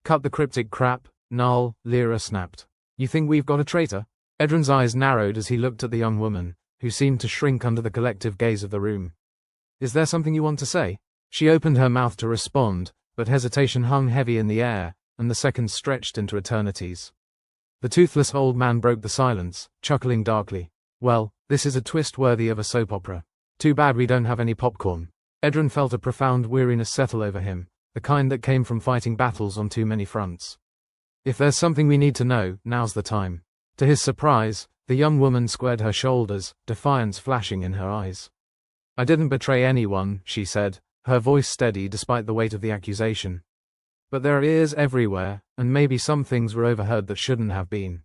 Cut the cryptic crap, Null, Lyra snapped. You think we've got a traitor? Edron's eyes narrowed as he looked at the young woman, who seemed to shrink under the collective gaze of the room. Is there something you want to say? She opened her mouth to respond, but hesitation hung heavy in the air, and the seconds stretched into eternities. The toothless old man broke the silence, chuckling darkly. Well, this is a twist worthy of a soap opera. Too bad we don't have any popcorn. Edron felt a profound weariness settle over him, the kind that came from fighting battles on too many fronts. If there's something we need to know, now's the time. To his surprise, the young woman squared her shoulders, defiance flashing in her eyes. I didn't betray anyone, she said, her voice steady despite the weight of the accusation. But there are ears everywhere, and maybe some things were overheard that shouldn't have been.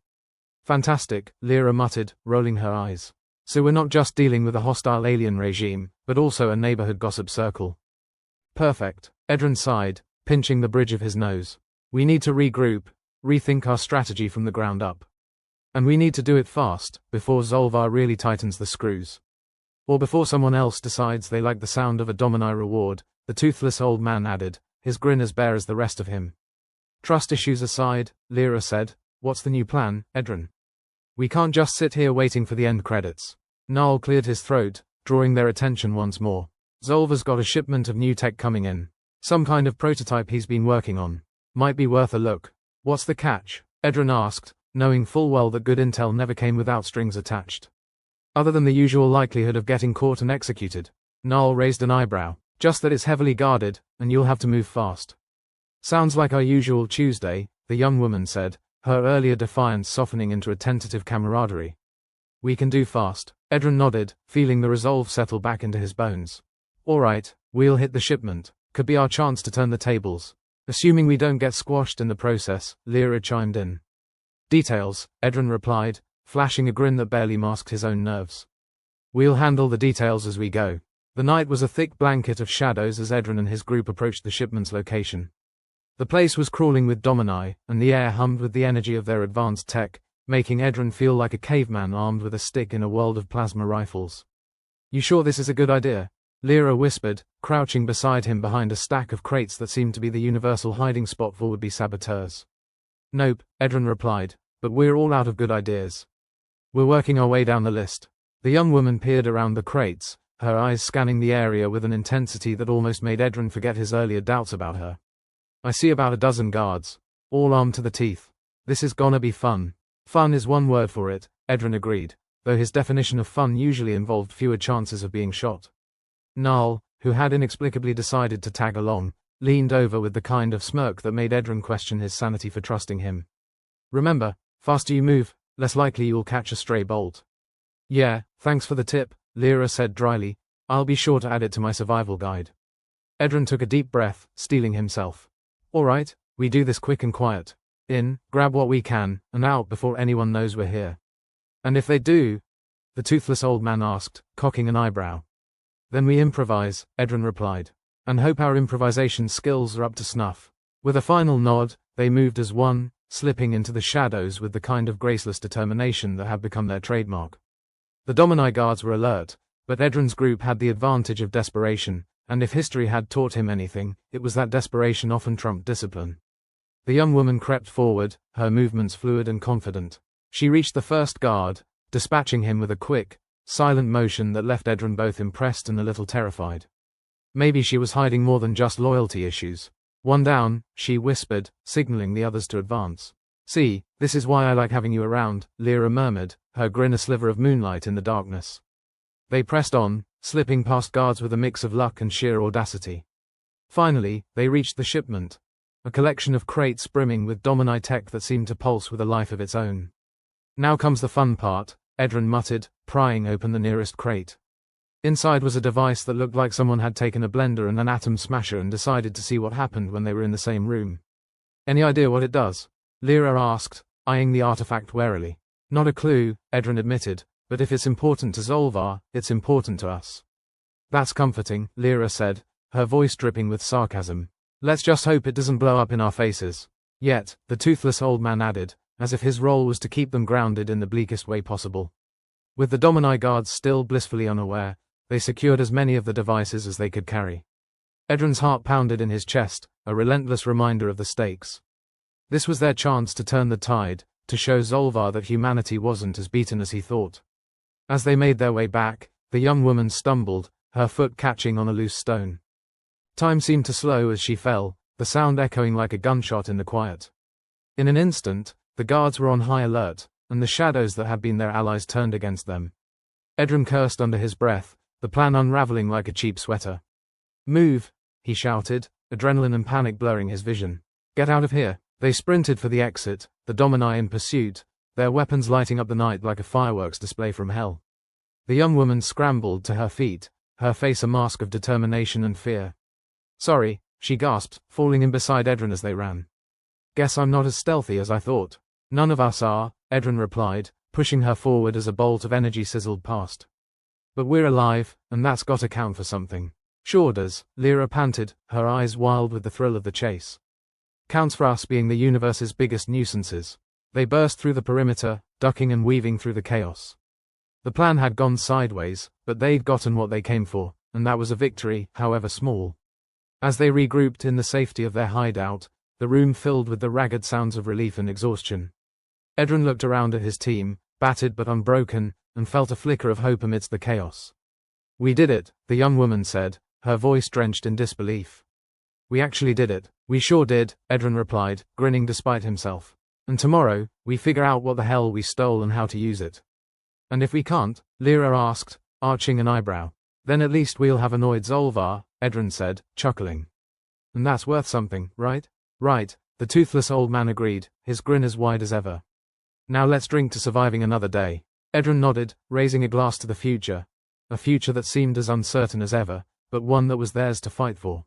Fantastic, Lyra muttered, rolling her eyes. So we're not just dealing with a hostile alien regime, but also a neighborhood gossip circle. Perfect, Edron sighed, pinching the bridge of his nose. We need to regroup, rethink our strategy from the ground up. And we need to do it fast, before Zolvar really tightens the screws. Or before someone else decides they like the sound of a Domini reward, the toothless old man added, his grin as bare as the rest of him. Trust issues aside, Lyra said, what's the new plan, Edron? We can't just sit here waiting for the end credits. Null cleared his throat, drawing their attention once more. Zolvar's got a shipment of new tech coming in. Some kind of prototype he's been working on. Might be worth a look. What's the catch? Edron asked, knowing full well that good intel never came without strings attached. Other than the usual likelihood of getting caught and executed. Null raised an eyebrow. Just that it's heavily guarded, and you'll have to move fast. Sounds like our usual Tuesday, the young woman said, her earlier defiance softening into a tentative camaraderie. We can do fast. Edron nodded, feeling the resolve settle back into his bones. All right, we'll hit the shipment. Could be our chance to turn the tables. Assuming we don't get squashed in the process, Lyra chimed in. Details, Edron replied, flashing a grin that barely masked his own nerves. We'll handle the details as we go. The night was a thick blanket of shadows as Edrin and his group approached the shipment's location. The place was crawling with Domini, and the air hummed with the energy of their advanced tech, making Edrin feel like a caveman armed with a stick in a world of plasma rifles. "You sure this is a good idea?" Lyra whispered, crouching beside him behind a stack of crates that seemed to be the universal hiding spot for would-be saboteurs. "Nope," Edrin replied, "but we're all out of good ideas. We're working our way down the list." The young woman peered around the crates, her eyes scanning the area with an intensity that almost made Edrin forget his earlier doubts about her. "I see about a dozen guards, all armed to the teeth. This is gonna be fun." "Fun is one word for it," Edrin agreed, though his definition of fun usually involved fewer chances of being shot. Null, who had inexplicably decided to tag along, leaned over with the kind of smirk that made Edrin question his sanity for trusting him. "Remember, faster you move, less likely you'll catch a stray bolt." "Yeah, thanks for the tip," Lyra said dryly. "I'll be sure to add it to my survival guide." Edrin took a deep breath, steeling himself. "All right, we do this quick and quiet. In, grab what we can, and out before anyone knows we're here." "And if they do?" the toothless old man asked, cocking an eyebrow. "Then we improvise," Edrin replied, "and hope our improvisation skills are up to snuff." With a final nod, they moved as one, slipping into the shadows with the kind of graceless determination that had become their trademark. The Domini guards were alert, but Edrin's group had the advantage of desperation, and if history had taught him anything, it was that desperation often trumped discipline. The young woman crept forward, her movements fluid and confident. She reached the first guard, dispatching him with a quick, silent motion that left Edrin both impressed and a little terrified. Maybe she was hiding more than just loyalty issues. "One down," she whispered, signaling the others to advance. "See, this is why I like having you around," Lyra murmured, her grin a sliver of moonlight in the darkness. They pressed on, slipping past guards with a mix of luck and sheer audacity. Finally, they reached the shipment, a collection of crates brimming with Domini tech that seemed to pulse with a life of its own. "Now comes the fun part," Edrin muttered, prying open the nearest crate. Inside was a device that looked like someone had taken a blender and an atom smasher and decided to see what happened when they were in the same room. "Any idea what it does?" Lyra asked, eyeing the artifact warily. "Not a clue," Edrin admitted, "but if it's important to Zolvar, it's important to us." "That's comforting," Lyra said, her voice dripping with sarcasm. "Let's just hope it doesn't blow up in our faces." "Yet," the toothless old man added, as if his role was to keep them grounded in the bleakest way possible. With the Domini guards still blissfully unaware, they secured as many of the devices as they could carry. Edrin's heart pounded in his chest, a relentless reminder of the stakes. This was their chance to turn the tide, to show Zolvar that humanity wasn't as beaten as he thought. As they made their way back, the young woman stumbled, her foot catching on a loose stone. Time seemed to slow as she fell, the sound echoing like a gunshot in the quiet. In an instant, the guards were on high alert, and the shadows that had been their allies turned against them. Edrin cursed under his breath, the plan unraveling like a cheap sweater. "Move!" he shouted, adrenaline and panic blurring his vision. "Get out of here!" They sprinted for the exit, the Domini in pursuit, their weapons lighting up the night like a fireworks display from hell. The young woman scrambled to her feet, her face a mask of determination and fear. "Sorry," she gasped, falling in beside Edrin as they ran. "Guess I'm not as stealthy as I thought." "None of us are," Edrin replied, pushing her forward as a bolt of energy sizzled past. "But we're alive, and that's gotta count for something." "Sure does," Lyra panted, her eyes wild with the thrill of the chase. "Counts for us being the universe's biggest nuisances." They burst through the perimeter, ducking and weaving through the chaos. The plan had gone sideways, but they'd gotten what they came for, and that was a victory, however small. As they regrouped in the safety of their hideout, the room filled with the ragged sounds of relief and exhaustion. Edrin looked around at his team, battered but unbroken, and felt a flicker of hope amidst the chaos. "We did it," the young woman said, her voice drenched in disbelief. "We actually did it." "We sure did," Edrin replied, grinning despite himself. "And tomorrow, we figure out what the hell we stole and how to use it." "And if we can't?" Lyra asked, arching an eyebrow. "Then at least we'll have annoyed Zolvar," Edrin said, chuckling. "And that's worth something, right?" "Right," the toothless old man agreed, his grin as wide as ever. "Now let's drink to surviving another day." Edrin nodded, raising a glass to the future, a future that seemed as uncertain as ever, but one that was theirs to fight for.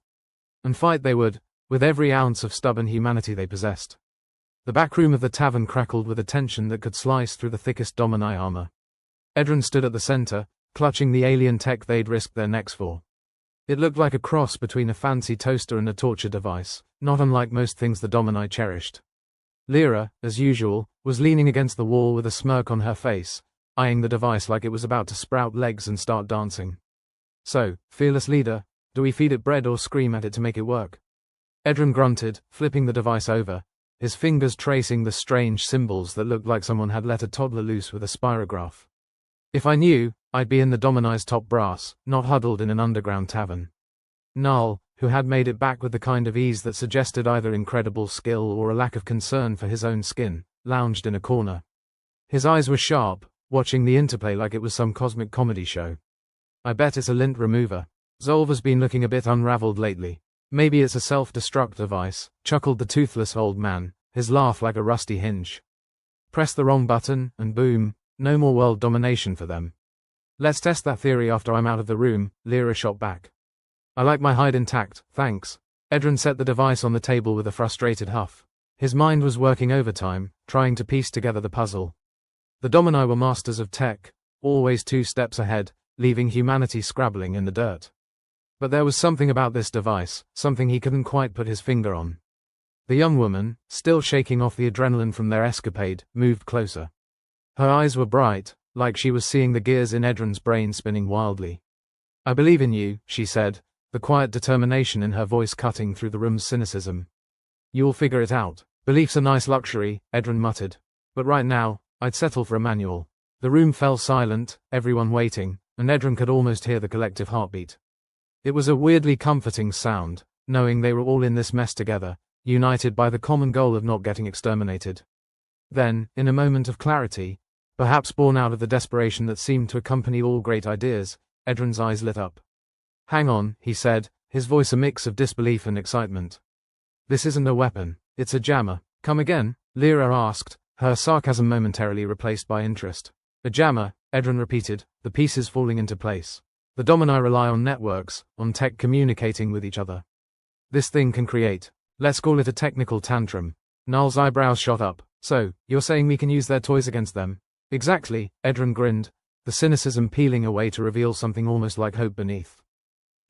And fight they would, with every ounce of stubborn humanity they possessed. The back room of the tavern crackled with a tension that could slice through the thickest Domini armor. Edrin stood at the center, clutching the alien tech they'd risked their necks for. It looked like a cross between a fancy toaster and a torture device, not unlike most things the Domini cherished. Lyra, as usual, was leaning against the wall with a smirk on her face, eyeing the device like it was about to sprout legs and start dancing. So, fearless leader, do we feed it bread or scream at it to make it work? Edron grunted, flipping the device over, his fingers tracing the strange symbols that looked like someone had let a toddler loose with a spirograph. If I knew, I'd be in the Domini's top brass, not huddled in an underground tavern. Null, who had made it back with the kind of ease that suggested either incredible skill or a lack of concern for his own skin, lounged in a corner. His eyes were sharp, watching the interplay like it was some cosmic comedy show. I bet it's a lint remover. Zolva's been looking a bit unraveled lately. Maybe it's a self-destruct device, chuckled the toothless old man, his laugh like a rusty hinge. Press the wrong button, and boom, no more world domination for them. Let's test that theory after I'm out of the room, Lyra shot back. I like my hide intact, thanks. Edron set the device on the table with a frustrated huff. His mind was working overtime, trying to piece together the puzzle. The Domini were masters of tech, always 2 steps ahead, leaving humanity scrabbling in the dirt. But there was something about this device, something he couldn't quite put his finger on. The young woman, still shaking off the adrenaline from their escapade, moved closer. Her eyes were bright, like she was seeing the gears in Edron's brain spinning wildly. I believe in you, she said, the quiet determination in her voice cutting through the room's cynicism. You'll figure it out. Belief's a nice luxury, Edron muttered. But right now, I'd settle for a manual. The room fell silent, everyone waiting, and Edron could almost hear the collective heartbeat. It was a weirdly comforting sound, knowing they were all in this mess together, united by the common goal of not getting exterminated. Then, in a moment of clarity, perhaps born out of the desperation that seemed to accompany all great ideas, Edron's eyes lit up. Hang on, he said, his voice a mix of disbelief and excitement. This isn't a weapon, it's a jammer. Come again? Lyra asked, her sarcasm momentarily replaced by interest. A jammer, Edron repeated, the pieces falling into place. The Domini rely on networks, on tech communicating with each other. This thing can create. Let's call it a technical tantrum. Null's eyebrows shot up. So, you're saying we can use their toys against them? Exactly, Edron grinned, the cynicism peeling away to reveal something almost like hope beneath.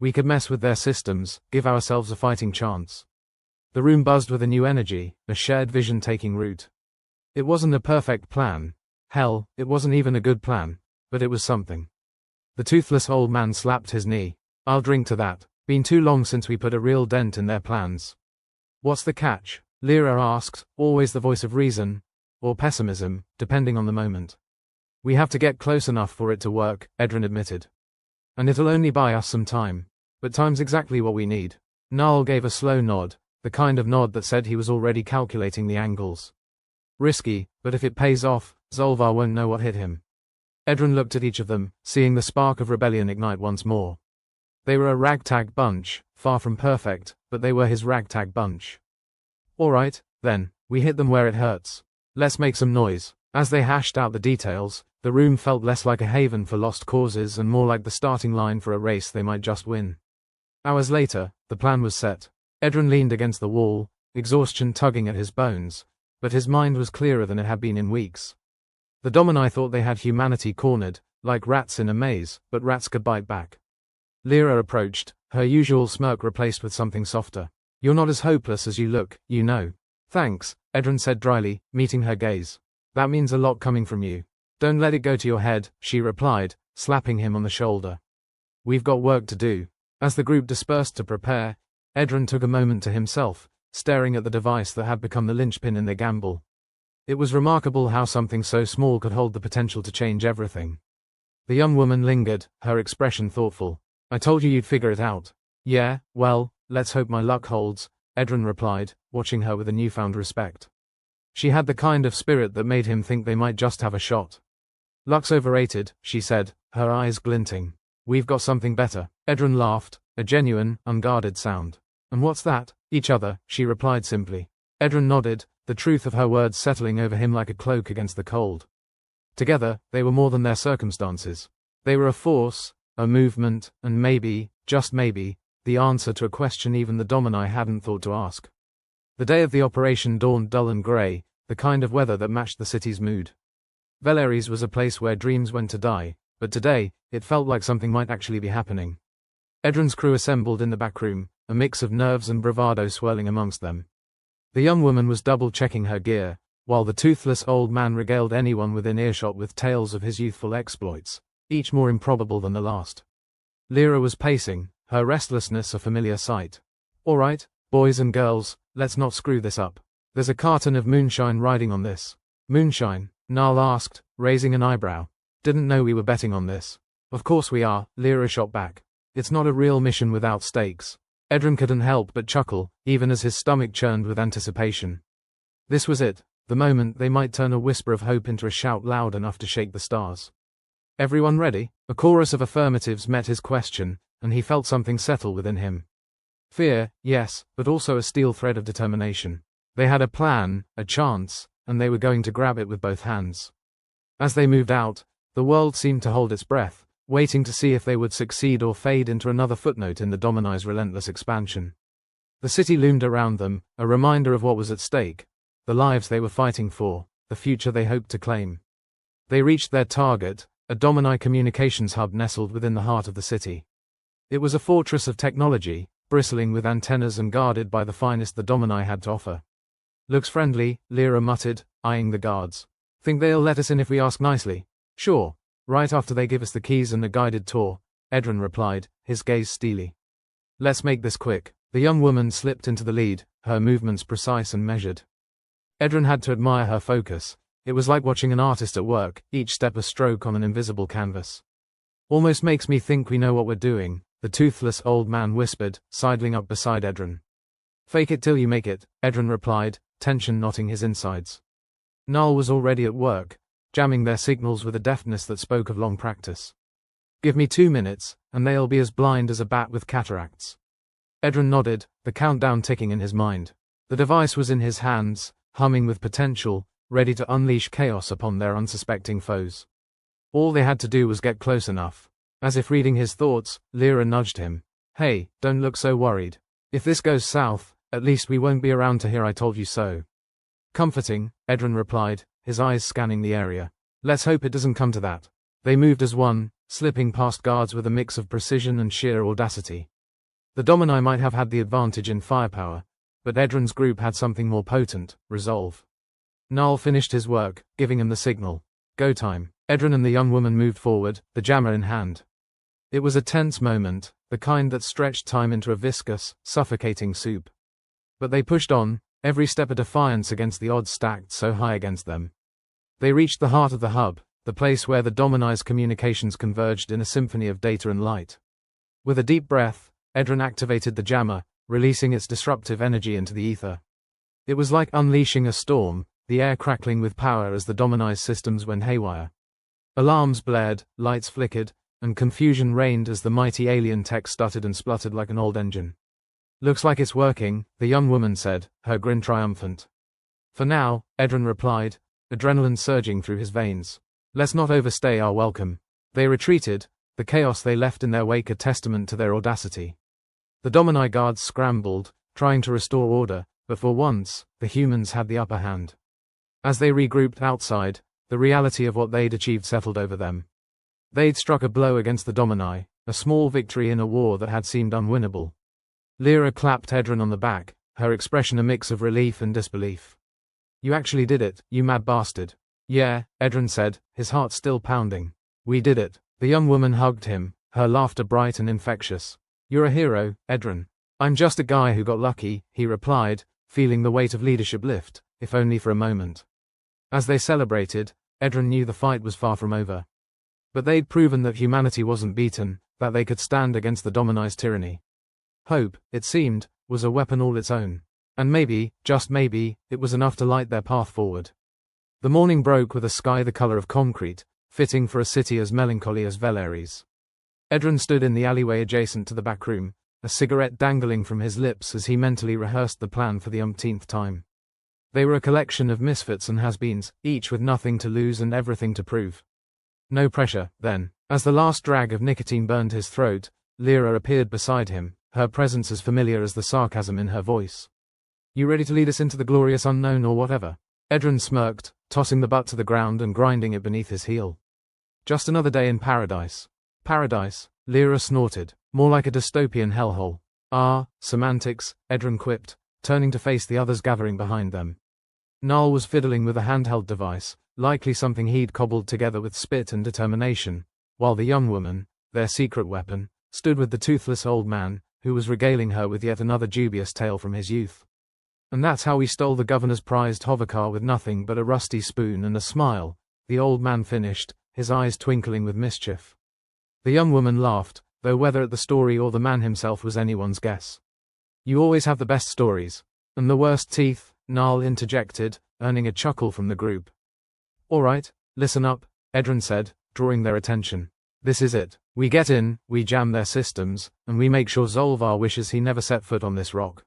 We could mess with their systems, give ourselves a fighting chance. The room buzzed with a new energy, a shared vision taking root. It wasn't a perfect plan. Hell, it wasn't even a good plan. But it was something. The toothless old man slapped his knee. I'll drink to that. Been too long since we put a real dent in their plans. What's the catch? Lyra asked, always the voice of reason, or pessimism, depending on the moment. We have to get close enough for it to work, Edron admitted. And it'll only buy us some time. But time's exactly what we need. Null gave a slow nod, the kind of nod that said he was already calculating the angles. Risky, but if it pays off, Zolvar won't know what hit him. Edron looked at each of them, seeing the spark of rebellion ignite once more. They were a ragtag bunch, far from perfect, but they were his ragtag bunch. All right, then, we hit them where it hurts. Let's make some noise. As they hashed out the details, the room felt less like a haven for lost causes and more like the starting line for a race they might just win. Hours later, the plan was set. Edron leaned against the wall, exhaustion tugging at his bones, but his mind was clearer than it had been in weeks. The Domini thought they had humanity cornered, like rats in a maze, but rats could bite back. Lyra approached, her usual smirk replaced with something softer. You're not as hopeless as you look, you know. Thanks, Edron said dryly, meeting her gaze. That means a lot coming from you. Don't let it go to your head, she replied, slapping him on the shoulder. We've got work to do. As the group dispersed to prepare, Edron took a moment to himself, staring at the device that had become the linchpin in their gamble. It was remarkable how something so small could hold the potential to change everything. The young woman lingered, her expression thoughtful. I told you you'd figure it out. Yeah, well, let's hope my luck holds, Edron replied, watching her with a newfound respect. She had the kind of spirit that made him think they might just have a shot. Luck's overrated, she said, her eyes glinting. We've got something better. Edron laughed, a genuine, unguarded sound. And what's that? Each other, she replied simply. Edron nodded, the truth of her words settling over him like a cloak against the cold. Together, they were more than their circumstances. They were a force, a movement, and maybe, just maybe, the answer to a question even the Domini hadn't thought to ask. The day of the operation dawned dull and grey, the kind of weather that matched the city's mood. Veleris was a place where dreams went to die, but today, it felt like something might actually be happening. Edron's crew assembled in the back room, a mix of nerves and bravado swirling amongst them. The young woman was double-checking her gear, while the toothless old man regaled anyone within earshot with tales of his youthful exploits, each more improbable than the last. Lyra was pacing, her restlessness a familiar sight. "All right, boys and girls, let's not screw this up. There's a carton of moonshine riding on this." "Moonshine?" Narl asked, raising an eyebrow. "Didn't know we were betting on this." "Of course we are," Lyra shot back. "It's not a real mission without stakes." Edron couldn't help but chuckle, even as his stomach churned with anticipation. This was it, the moment they might turn a whisper of hope into a shout loud enough to shake the stars. "Everyone ready?" A chorus of affirmatives met his question, and he felt something settle within him. Fear, yes, but also a steel thread of determination. They had a plan, a chance, and they were going to grab it with both hands. As they moved out, the world seemed to hold its breath, waiting to see if they would succeed or fade into another footnote in the Domini's relentless expansion. The city loomed around them, a reminder of what was at stake, the lives they were fighting for, the future they hoped to claim. They reached their target, a Domini communications hub nestled within the heart of the city. It was a fortress of technology, bristling with antennas and guarded by the finest the Domini had to offer. "Looks friendly," Lyra muttered, eyeing the guards. "Think they'll let us in if we ask nicely?" "Sure. Right after they give us the keys and a guided tour," Edron replied, his gaze steely. "Let's make this quick." The young woman slipped into the lead, her movements precise and measured. Edron had to admire her focus. It was like watching an artist at work, each step a stroke on an invisible canvas. "Almost makes me think we know what we're doing," the toothless old man whispered, sidling up beside Edron. "Fake it till you make it," Edron replied, tension knotting his insides. Narl was already at work, jamming their signals with a deftness that spoke of long practice. "Give me 2 minutes, and they'll be as blind as a bat with cataracts." Edron nodded, the countdown ticking in his mind. The device was in his hands, humming with potential, ready to unleash chaos upon their unsuspecting foes. All they had to do was get close enough. As if reading his thoughts, Lyra nudged him. "Hey, don't look so worried. If this goes south, at least we won't be around to hear I told you so." "Comforting," Edron replied, his eyes scanning the area. "Let's hope it doesn't come to that." They moved as one, slipping past guards with a mix of precision and sheer audacity. The Domini might have had the advantage in firepower, but Edron's group had something more potent, resolve. Narl finished his work, giving him the signal. Go time. Edron and the young woman moved forward, the jammer in hand. It was a tense moment, the kind that stretched time into a viscous, suffocating soup. But they pushed on, every step a defiance against the odds stacked so high against them. They reached the heart of the hub, the place where the Domini's communications converged in a symphony of data and light. With a deep breath, Edron activated the jammer, releasing its disruptive energy into the ether. It was like unleashing a storm, the air crackling with power as the Domini's systems went haywire. Alarms blared, lights flickered, and confusion reigned as the mighty alien tech stuttered and spluttered like an old engine. "Looks like it's working," the young woman said, her grin triumphant. "For now," Edron replied, adrenaline surging through his veins. "Let's not overstay our welcome." They retreated, the chaos they left in their wake a testament to their audacity. The Domini guards scrambled, trying to restore order, but for once, the humans had the upper hand. As they regrouped outside, the reality of what they'd achieved settled over them. They'd struck a blow against the Domini, a small victory in a war that had seemed unwinnable. Lyra clapped Edron on the back, her expression a mix of relief and disbelief. "You actually did it, you mad bastard." "Yeah," Edron said, his heart still pounding. "We did it." The young woman hugged him, her laughter bright and infectious. "You're a hero, Edron." "I'm just a guy who got lucky," he replied, feeling the weight of leadership lift, if only for a moment. As they celebrated, Edron knew the fight was far from over. But they'd proven that humanity wasn't beaten, that they could stand against the Domini's tyranny. Hope, it seemed, was a weapon all its own. And maybe, just maybe, it was enough to light their path forward. The morning broke with a sky the color of concrete, fitting for a city as melancholy as Veleris. Edron stood in the alleyway adjacent to the back room, a cigarette dangling from his lips as he mentally rehearsed the plan for the umpteenth time. They were a collection of misfits and has-beens, each with nothing to lose and everything to prove. No pressure, then. As the last drag of nicotine burned his throat, Lyra appeared beside him, her presence as familiar as the sarcasm in her voice. "You ready to lead us into the glorious unknown or whatever?" Edron smirked, tossing the butt to the ground and grinding it beneath his heel. Just another day in paradise. Paradise, Lyra snorted. More like a dystopian hellhole. Ah, semantics, Edron quipped, turning to face the others gathering behind them. Null was fiddling with a handheld device, likely something he'd cobbled together with spit and determination, while the young woman, their secret weapon, stood with the toothless old man, who was regaling her with yet another dubious tale from his youth. And that's how we stole the governor's prized hovercar with nothing but a rusty spoon and a smile, the old man finished, his eyes twinkling with mischief. The young woman laughed, though whether at the story or the man himself was anyone's guess. You always have the best stories. And the worst teeth, Null interjected, earning a chuckle from the group. All right, listen up, Edron said, drawing their attention. This is it. We get in, we jam their systems, and we make sure Zolvar wishes he never set foot on this rock.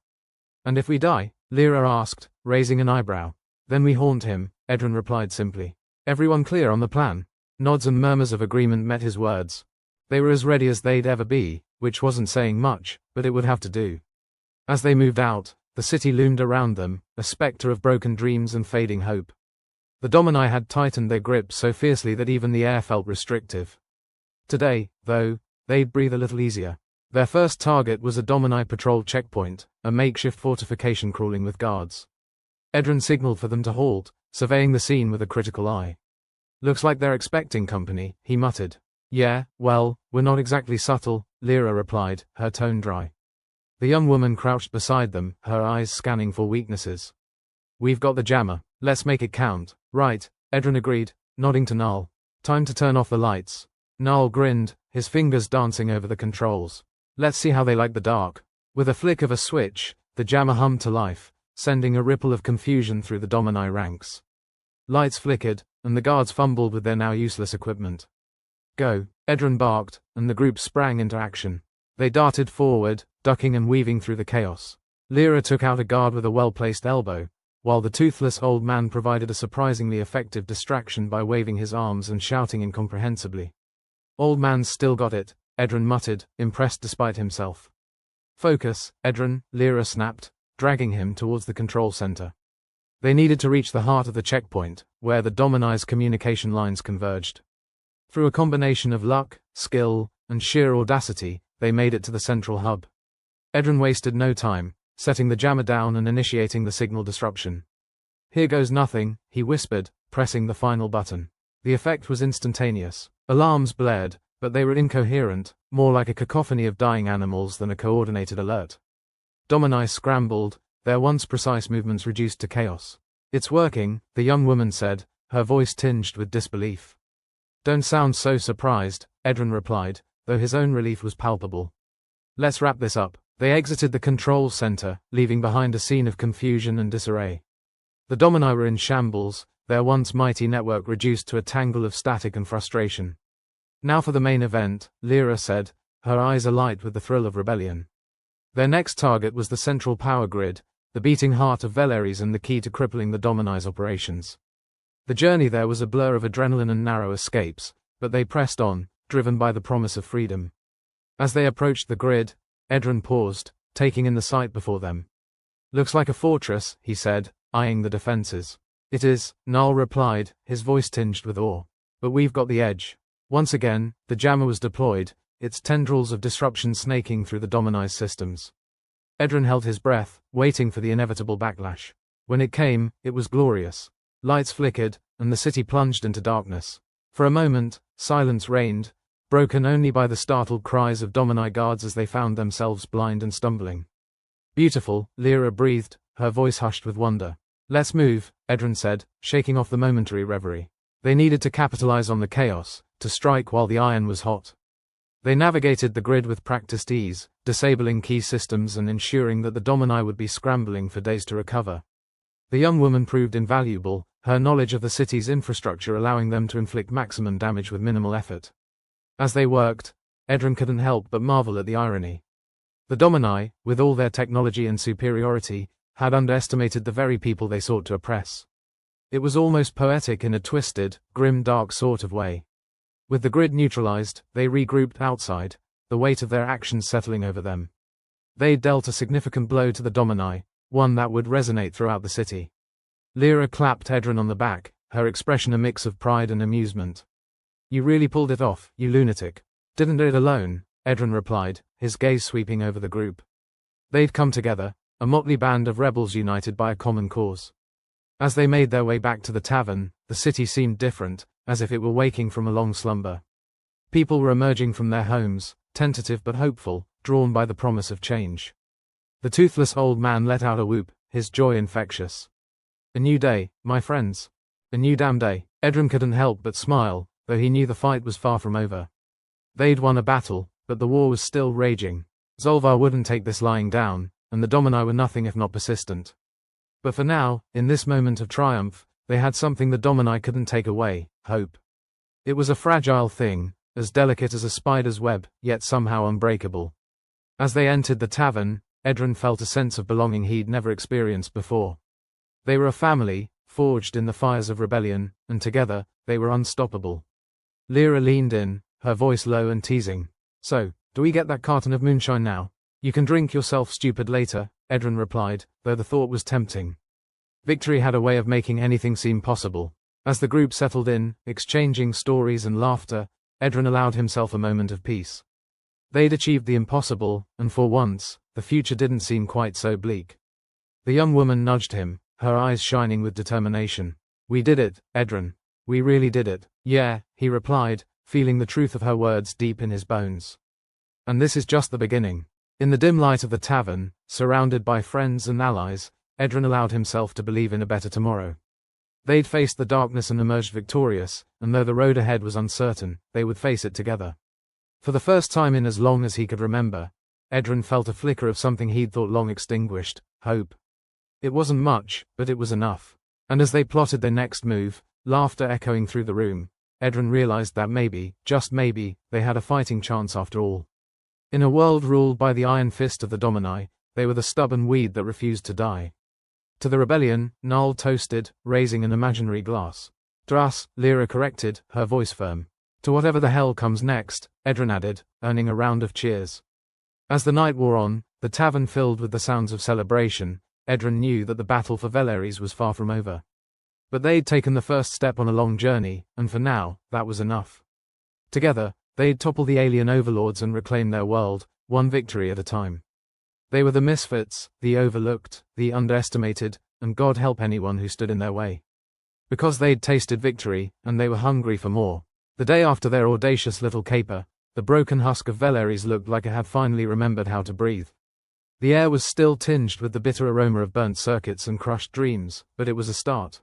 And if we die? Lyra asked, raising an eyebrow. Then we haunt him, Edron replied simply. Everyone clear on the plan? Nods and murmurs of agreement met his words. They were as ready as they'd ever be, which wasn't saying much, but it would have to do. As they moved out, the city loomed around them, a spectre of broken dreams and fading hope. The Domini had tightened their grip so fiercely that even the air felt restrictive. Today, though, they'd breathe a little easier. Their first target was a Domini patrol checkpoint, a makeshift fortification crawling with guards. Edron signaled for them to halt, surveying the scene with a critical eye. Looks like they're expecting company, he muttered. Yeah, well, we're not exactly subtle, Lyra replied, her tone dry. The young woman crouched beside them, her eyes scanning for weaknesses. We've got the jammer, let's make it count. Right, Edron agreed, nodding to Null. Time to turn off the lights. Null grinned, his fingers dancing over the controls. Let's see how they like the dark. With a flick of a switch, the jammer hummed to life, sending a ripple of confusion through the Domini ranks. Lights flickered, and the guards fumbled with their now useless equipment. Go, Edron barked, and the group sprang into action. They darted forward, ducking and weaving through the chaos. Lyra took out a guard with a well-placed elbow, while the toothless old man provided a surprisingly effective distraction by waving his arms and shouting incomprehensibly. Old man's still got it, Edron muttered, impressed despite himself. Focus, Edron, Lyra snapped, dragging him towards the control center. They needed to reach the heart of the checkpoint, where the Domini's communication lines converged. Through a combination of luck, skill, and sheer audacity, they made it to the central hub. Edron wasted no time, setting the jammer down and initiating the signal disruption. Here goes nothing, he whispered, pressing the final button. The effect was instantaneous. Alarms blared, but they were incoherent, more like a cacophony of dying animals than a coordinated alert. Domini scrambled, their once precise movements reduced to chaos. It's working, the young woman said, her voice tinged with disbelief. Don't sound so surprised, Edron replied, though his own relief was palpable. Let's wrap this up. They exited the control center, leaving behind a scene of confusion and disarray. The Domini were in shambles, their once mighty network reduced to a tangle of static and frustration. Now for the main event, Lyra said, her eyes alight with the thrill of rebellion. Their next target was the central power grid, the beating heart of Veleris and the key to crippling the Domini's operations. The journey there was a blur of adrenaline and narrow escapes, but they pressed on, driven by the promise of freedom. As they approached the grid, Edron paused, taking in the sight before them. Looks like a fortress, he said, eyeing the defenses. It is, Null replied, his voice tinged with awe. But we've got the edge. Once again, the jammer was deployed, its tendrils of disruption snaking through the Domini's systems. Edron held his breath, waiting for the inevitable backlash. When it came, it was glorious. Lights flickered, and the city plunged into darkness. For a moment, silence reigned, broken only by the startled cries of Domini guards as they found themselves blind and stumbling. Beautiful, Lyra breathed, her voice hushed with wonder. Let's move, Edron said, shaking off the momentary reverie. They needed to capitalize on the chaos, to strike while the iron was hot. They navigated the grid with practiced ease, disabling key systems and ensuring that the Domini would be scrambling for days to recover. The young woman proved invaluable, her knowledge of the city's infrastructure allowing them to inflict maximum damage with minimal effort. As they worked, Edron couldn't help but marvel at the irony. The Domini, with all their technology and superiority, had underestimated the very people they sought to oppress. It was almost poetic in a twisted, grim dark sort of way. With the grid neutralized, they regrouped outside, the weight of their actions settling over them. They dealt a significant blow to the Domini, one that would resonate throughout the city. Lyra clapped Edron on the back, her expression a mix of pride and amusement. You really pulled it off, you lunatic. Didn't do it alone, Edrin replied, his gaze sweeping over the group. They'd come together, a motley band of rebels united by a common cause. As they made their way back to the tavern, the city seemed different, as if it were waking from a long slumber. People were emerging from their homes, tentative but hopeful, drawn by the promise of change. The toothless old man let out a whoop, his joy infectious. A new day, my friends. A new damn day. Edrin couldn't help but smile, though he knew the fight was far from over. They'd won a battle, but the war was still raging. Zolvar wouldn't take this lying down, and the Domini were nothing if not persistent. But for now, in this moment of triumph, they had something the Domini couldn't take away: hope. It was a fragile thing, as delicate as a spider's web, yet somehow unbreakable. As they entered the tavern, Edrin felt a sense of belonging he'd never experienced before. They were a family, forged in the fires of rebellion, and together, they were unstoppable. Lyra leaned in, her voice low and teasing. So, do we get that carton of moonshine now? You can drink yourself stupid later, Edrin replied, though the thought was tempting. Victory had a way of making anything seem possible. As the group settled in, exchanging stories and laughter, Edrin allowed himself a moment of peace. They'd achieved the impossible, and for once, the future didn't seem quite so bleak. The young woman nudged him, her eyes shining with determination. We did it, Edrin. We really did it. Yeah, he replied, feeling the truth of her words deep in his bones. And this is just the beginning. In the dim light of the tavern, surrounded by friends and allies, Edrin allowed himself to believe in a better tomorrow. They'd faced the darkness and emerged victorious, and though the road ahead was uncertain, they would face it together. For the first time in as long as he could remember, Edrin felt a flicker of something he'd thought long extinguished: hope. It wasn't much, but it was enough. And as they plotted their next move, laughter echoing through the room, Edrin realized that maybe, just maybe, they had a fighting chance after all. In a world ruled by the iron fist of the Domini, they were the stubborn weed that refused to die. To the rebellion, Null toasted, raising an imaginary glass. To us, Lyra corrected, her voice firm. To whatever the hell comes next, Edrin added, earning a round of cheers. As the night wore on, the tavern filled with the sounds of celebration, Edrin knew that the battle for Veleris was far from over. But they'd taken the first step on a long journey, and for now, that was enough. Together, they'd topple the alien overlords and reclaim their world, one victory at a time. They were the misfits, the overlooked, the underestimated, and God help anyone who stood in their way. Because they'd tasted victory, and they were hungry for more. The day after their audacious little caper, the broken husk of Veleris looked like it had finally remembered how to breathe. The air was still tinged with the bitter aroma of burnt circuits and crushed dreams, but it was a start.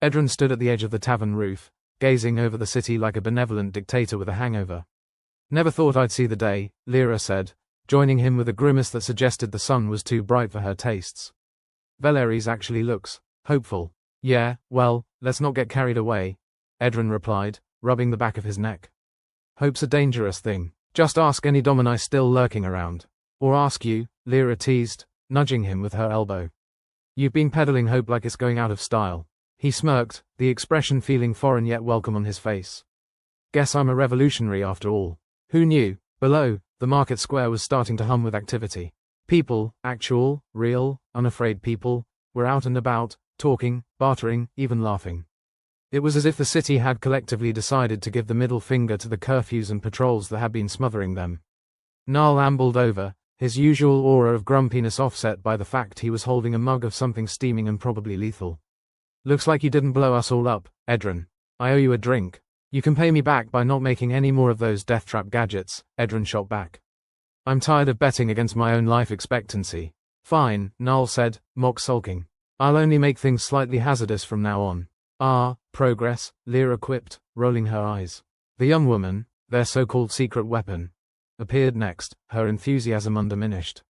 Edrin stood at the edge of the tavern roof, gazing over the city like a benevolent dictator with a hangover. Never thought I'd see the day, Lyra said, joining him with a grimace that suggested the sun was too bright for her tastes. Veleris actually looks hopeful. Yeah, well, let's not get carried away, Edrin replied, rubbing the back of his neck. Hope's a dangerous thing. Just ask any Domini still lurking around. Or ask you, Lyra teased, nudging him with her elbow. You've been peddling hope like it's going out of style. He smirked, the expression feeling foreign yet welcome on his face. Guess I'm a revolutionary after all. Who knew? Below, the market square was starting to hum with activity. People, actual, real, unafraid people, were out and about, talking, bartering, even laughing. It was as if the city had collectively decided to give the middle finger to the curfews and patrols that had been smothering them. Null ambled over, his usual aura of grumpiness offset by the fact he was holding a mug of something steaming and probably lethal. Looks like you didn't blow us all up, Edrin. I owe you a drink. You can pay me back by not making any more of those death trap gadgets, Edrin shot back. I'm tired of betting against my own life expectancy. Fine, Null said, mock sulking. I'll only make things slightly hazardous from now on. Ah, progress, Lyra quipped, rolling her eyes. The young woman, their so-called secret weapon, appeared next, her enthusiasm undiminished.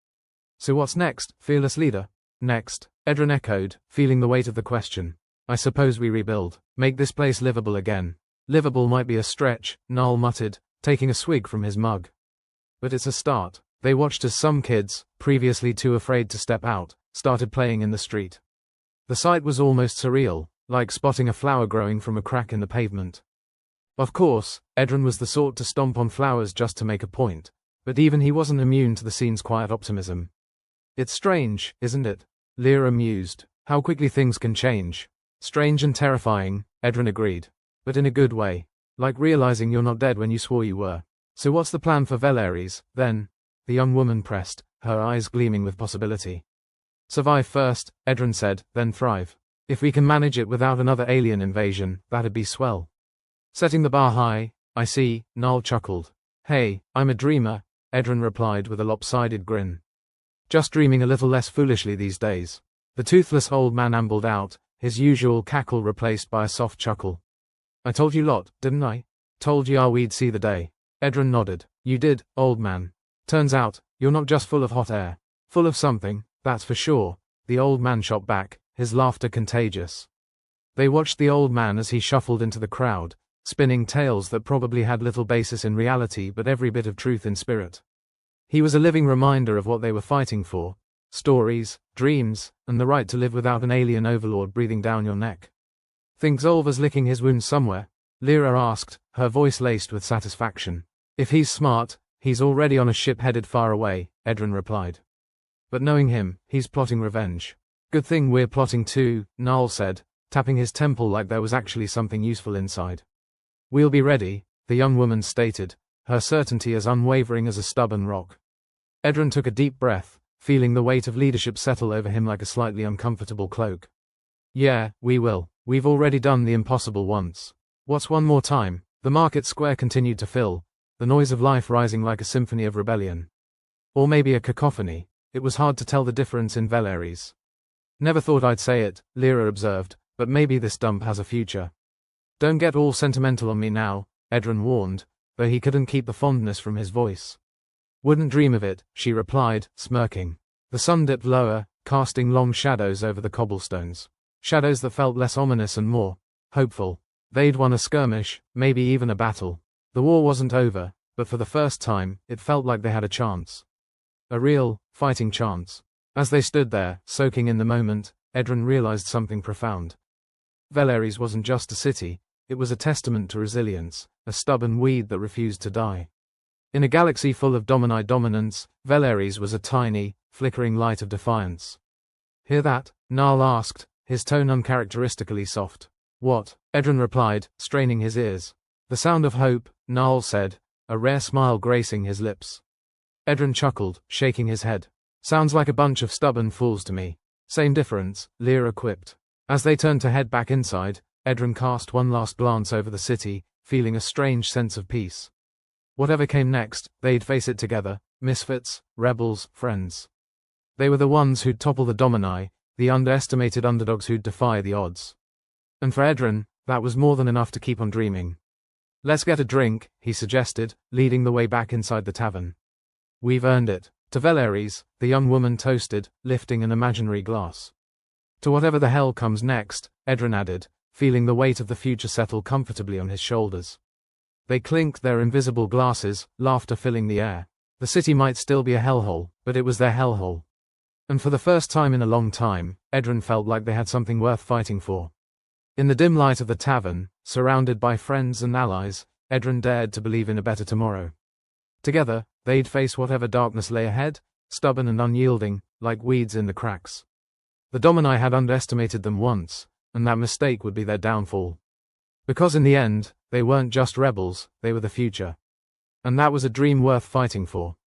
So what's next, fearless leader? Next, Edrin echoed, feeling the weight of the question. I suppose we rebuild, make this place livable again. Livable might be a stretch, Null muttered, taking a swig from his mug. But it's a start. They watched as some kids, previously too afraid to step out, started playing in the street. The sight was almost surreal, like spotting a flower growing from a crack in the pavement. Of course, Edrin was the sort to stomp on flowers just to make a point, but even he wasn't immune to the scene's quiet optimism. It's strange, isn't it? Lyra mused, how quickly things can change. Strange and terrifying, Edrin agreed. But in a good way. like realizing you're not dead when you swore you were. So what's the plan for Veleris, then? The young woman pressed, her eyes gleaming with possibility. Survive first, Edrin said, then thrive. If we can manage it without another alien invasion, that'd be swell. Setting the bar high, I see, Narl chuckled. Hey, I'm a dreamer, Edrin replied with a lopsided grin. Just dreaming a little less foolishly these days. The toothless old man ambled out, his usual cackle replaced by a soft chuckle. I told you lot, didn't I? Told ya we'd see the day. Edrin nodded. You did, old man. Turns out, you're not just full of hot air. Full of something, that's for sure, the old man shot back, his laughter contagious. They watched the old man as he shuffled into the crowd, spinning tales that probably had little basis in reality but every bit of truth in spirit. He was a living reminder of what they were fighting for: stories, dreams, and the right to live without an alien overlord breathing down your neck. Think Zolva's licking his wounds somewhere? Lyra asked, her voice laced with satisfaction. If he's smart, he's already on a ship headed far away, Edrin replied. But knowing him, he's plotting revenge. Good thing we're plotting too, Narl said, tapping his temple like there was actually something useful inside. We'll be ready, the young woman stated, her certainty as unwavering as a stubborn rock. Edrin took a deep breath, feeling the weight of leadership settle over him like a slightly uncomfortable cloak. Yeah, we will. We've already done the impossible once. What's one more time? The market square continued to fill, the noise of life rising like a symphony of rebellion. Or maybe a cacophony. It was hard to tell the difference in Veleris. Never thought I'd say it, Lyra observed, but maybe this dump has a future. Don't get all sentimental on me now, Edrin warned, though he couldn't keep the fondness from his voice. Wouldn't dream of it, she replied, smirking. The sun dipped lower, casting long shadows over the cobblestones. Shadows that felt less ominous and more hopeful. They'd won a skirmish, maybe even a battle. The war wasn't over, but for the first time, it felt like they had a chance. A real, fighting chance. As they stood there, soaking in the moment, Edrin realized something profound. Veleris wasn't just a city, it was a testament to resilience, a stubborn weed that refused to die. In a galaxy full of Domini dominance, Veleris was a tiny, flickering light of defiance. Hear that? Narl asked, his tone uncharacteristically soft. What? Edrin replied, straining his ears. The sound of hope, Narl said, a rare smile gracing his lips. Edrin chuckled, shaking his head. Sounds like a bunch of stubborn fools to me. Same difference, Lyra quipped. As they turned to head back inside, Edrin cast one last glance over the city, feeling a strange sense of peace. Whatever came next, they'd face it together, misfits, rebels, friends. They were the ones who'd topple the Domini, the underestimated underdogs who'd defy the odds. And for Edrin, that was more than enough to keep on dreaming. Let's get a drink, he suggested, leading the way back inside the tavern. We've earned it. To Veleris, the young woman toasted, lifting an imaginary glass. To whatever the hell comes next, Edrin added, feeling the weight of the future settle comfortably on his shoulders. They clinked their invisible glasses, laughter filling the air. The city might still be a hellhole, but it was their hellhole. And for the first time in a long time, Edrin felt like they had something worth fighting for. In the dim light of the tavern, surrounded by friends and allies, Edrin dared to believe in a better tomorrow. Together, they'd face whatever darkness lay ahead, stubborn and unyielding, like weeds in the cracks. The Domini had underestimated them once, and that mistake would be their downfall. Because in the end, they weren't just rebels, they were the future. And that was a dream worth fighting for.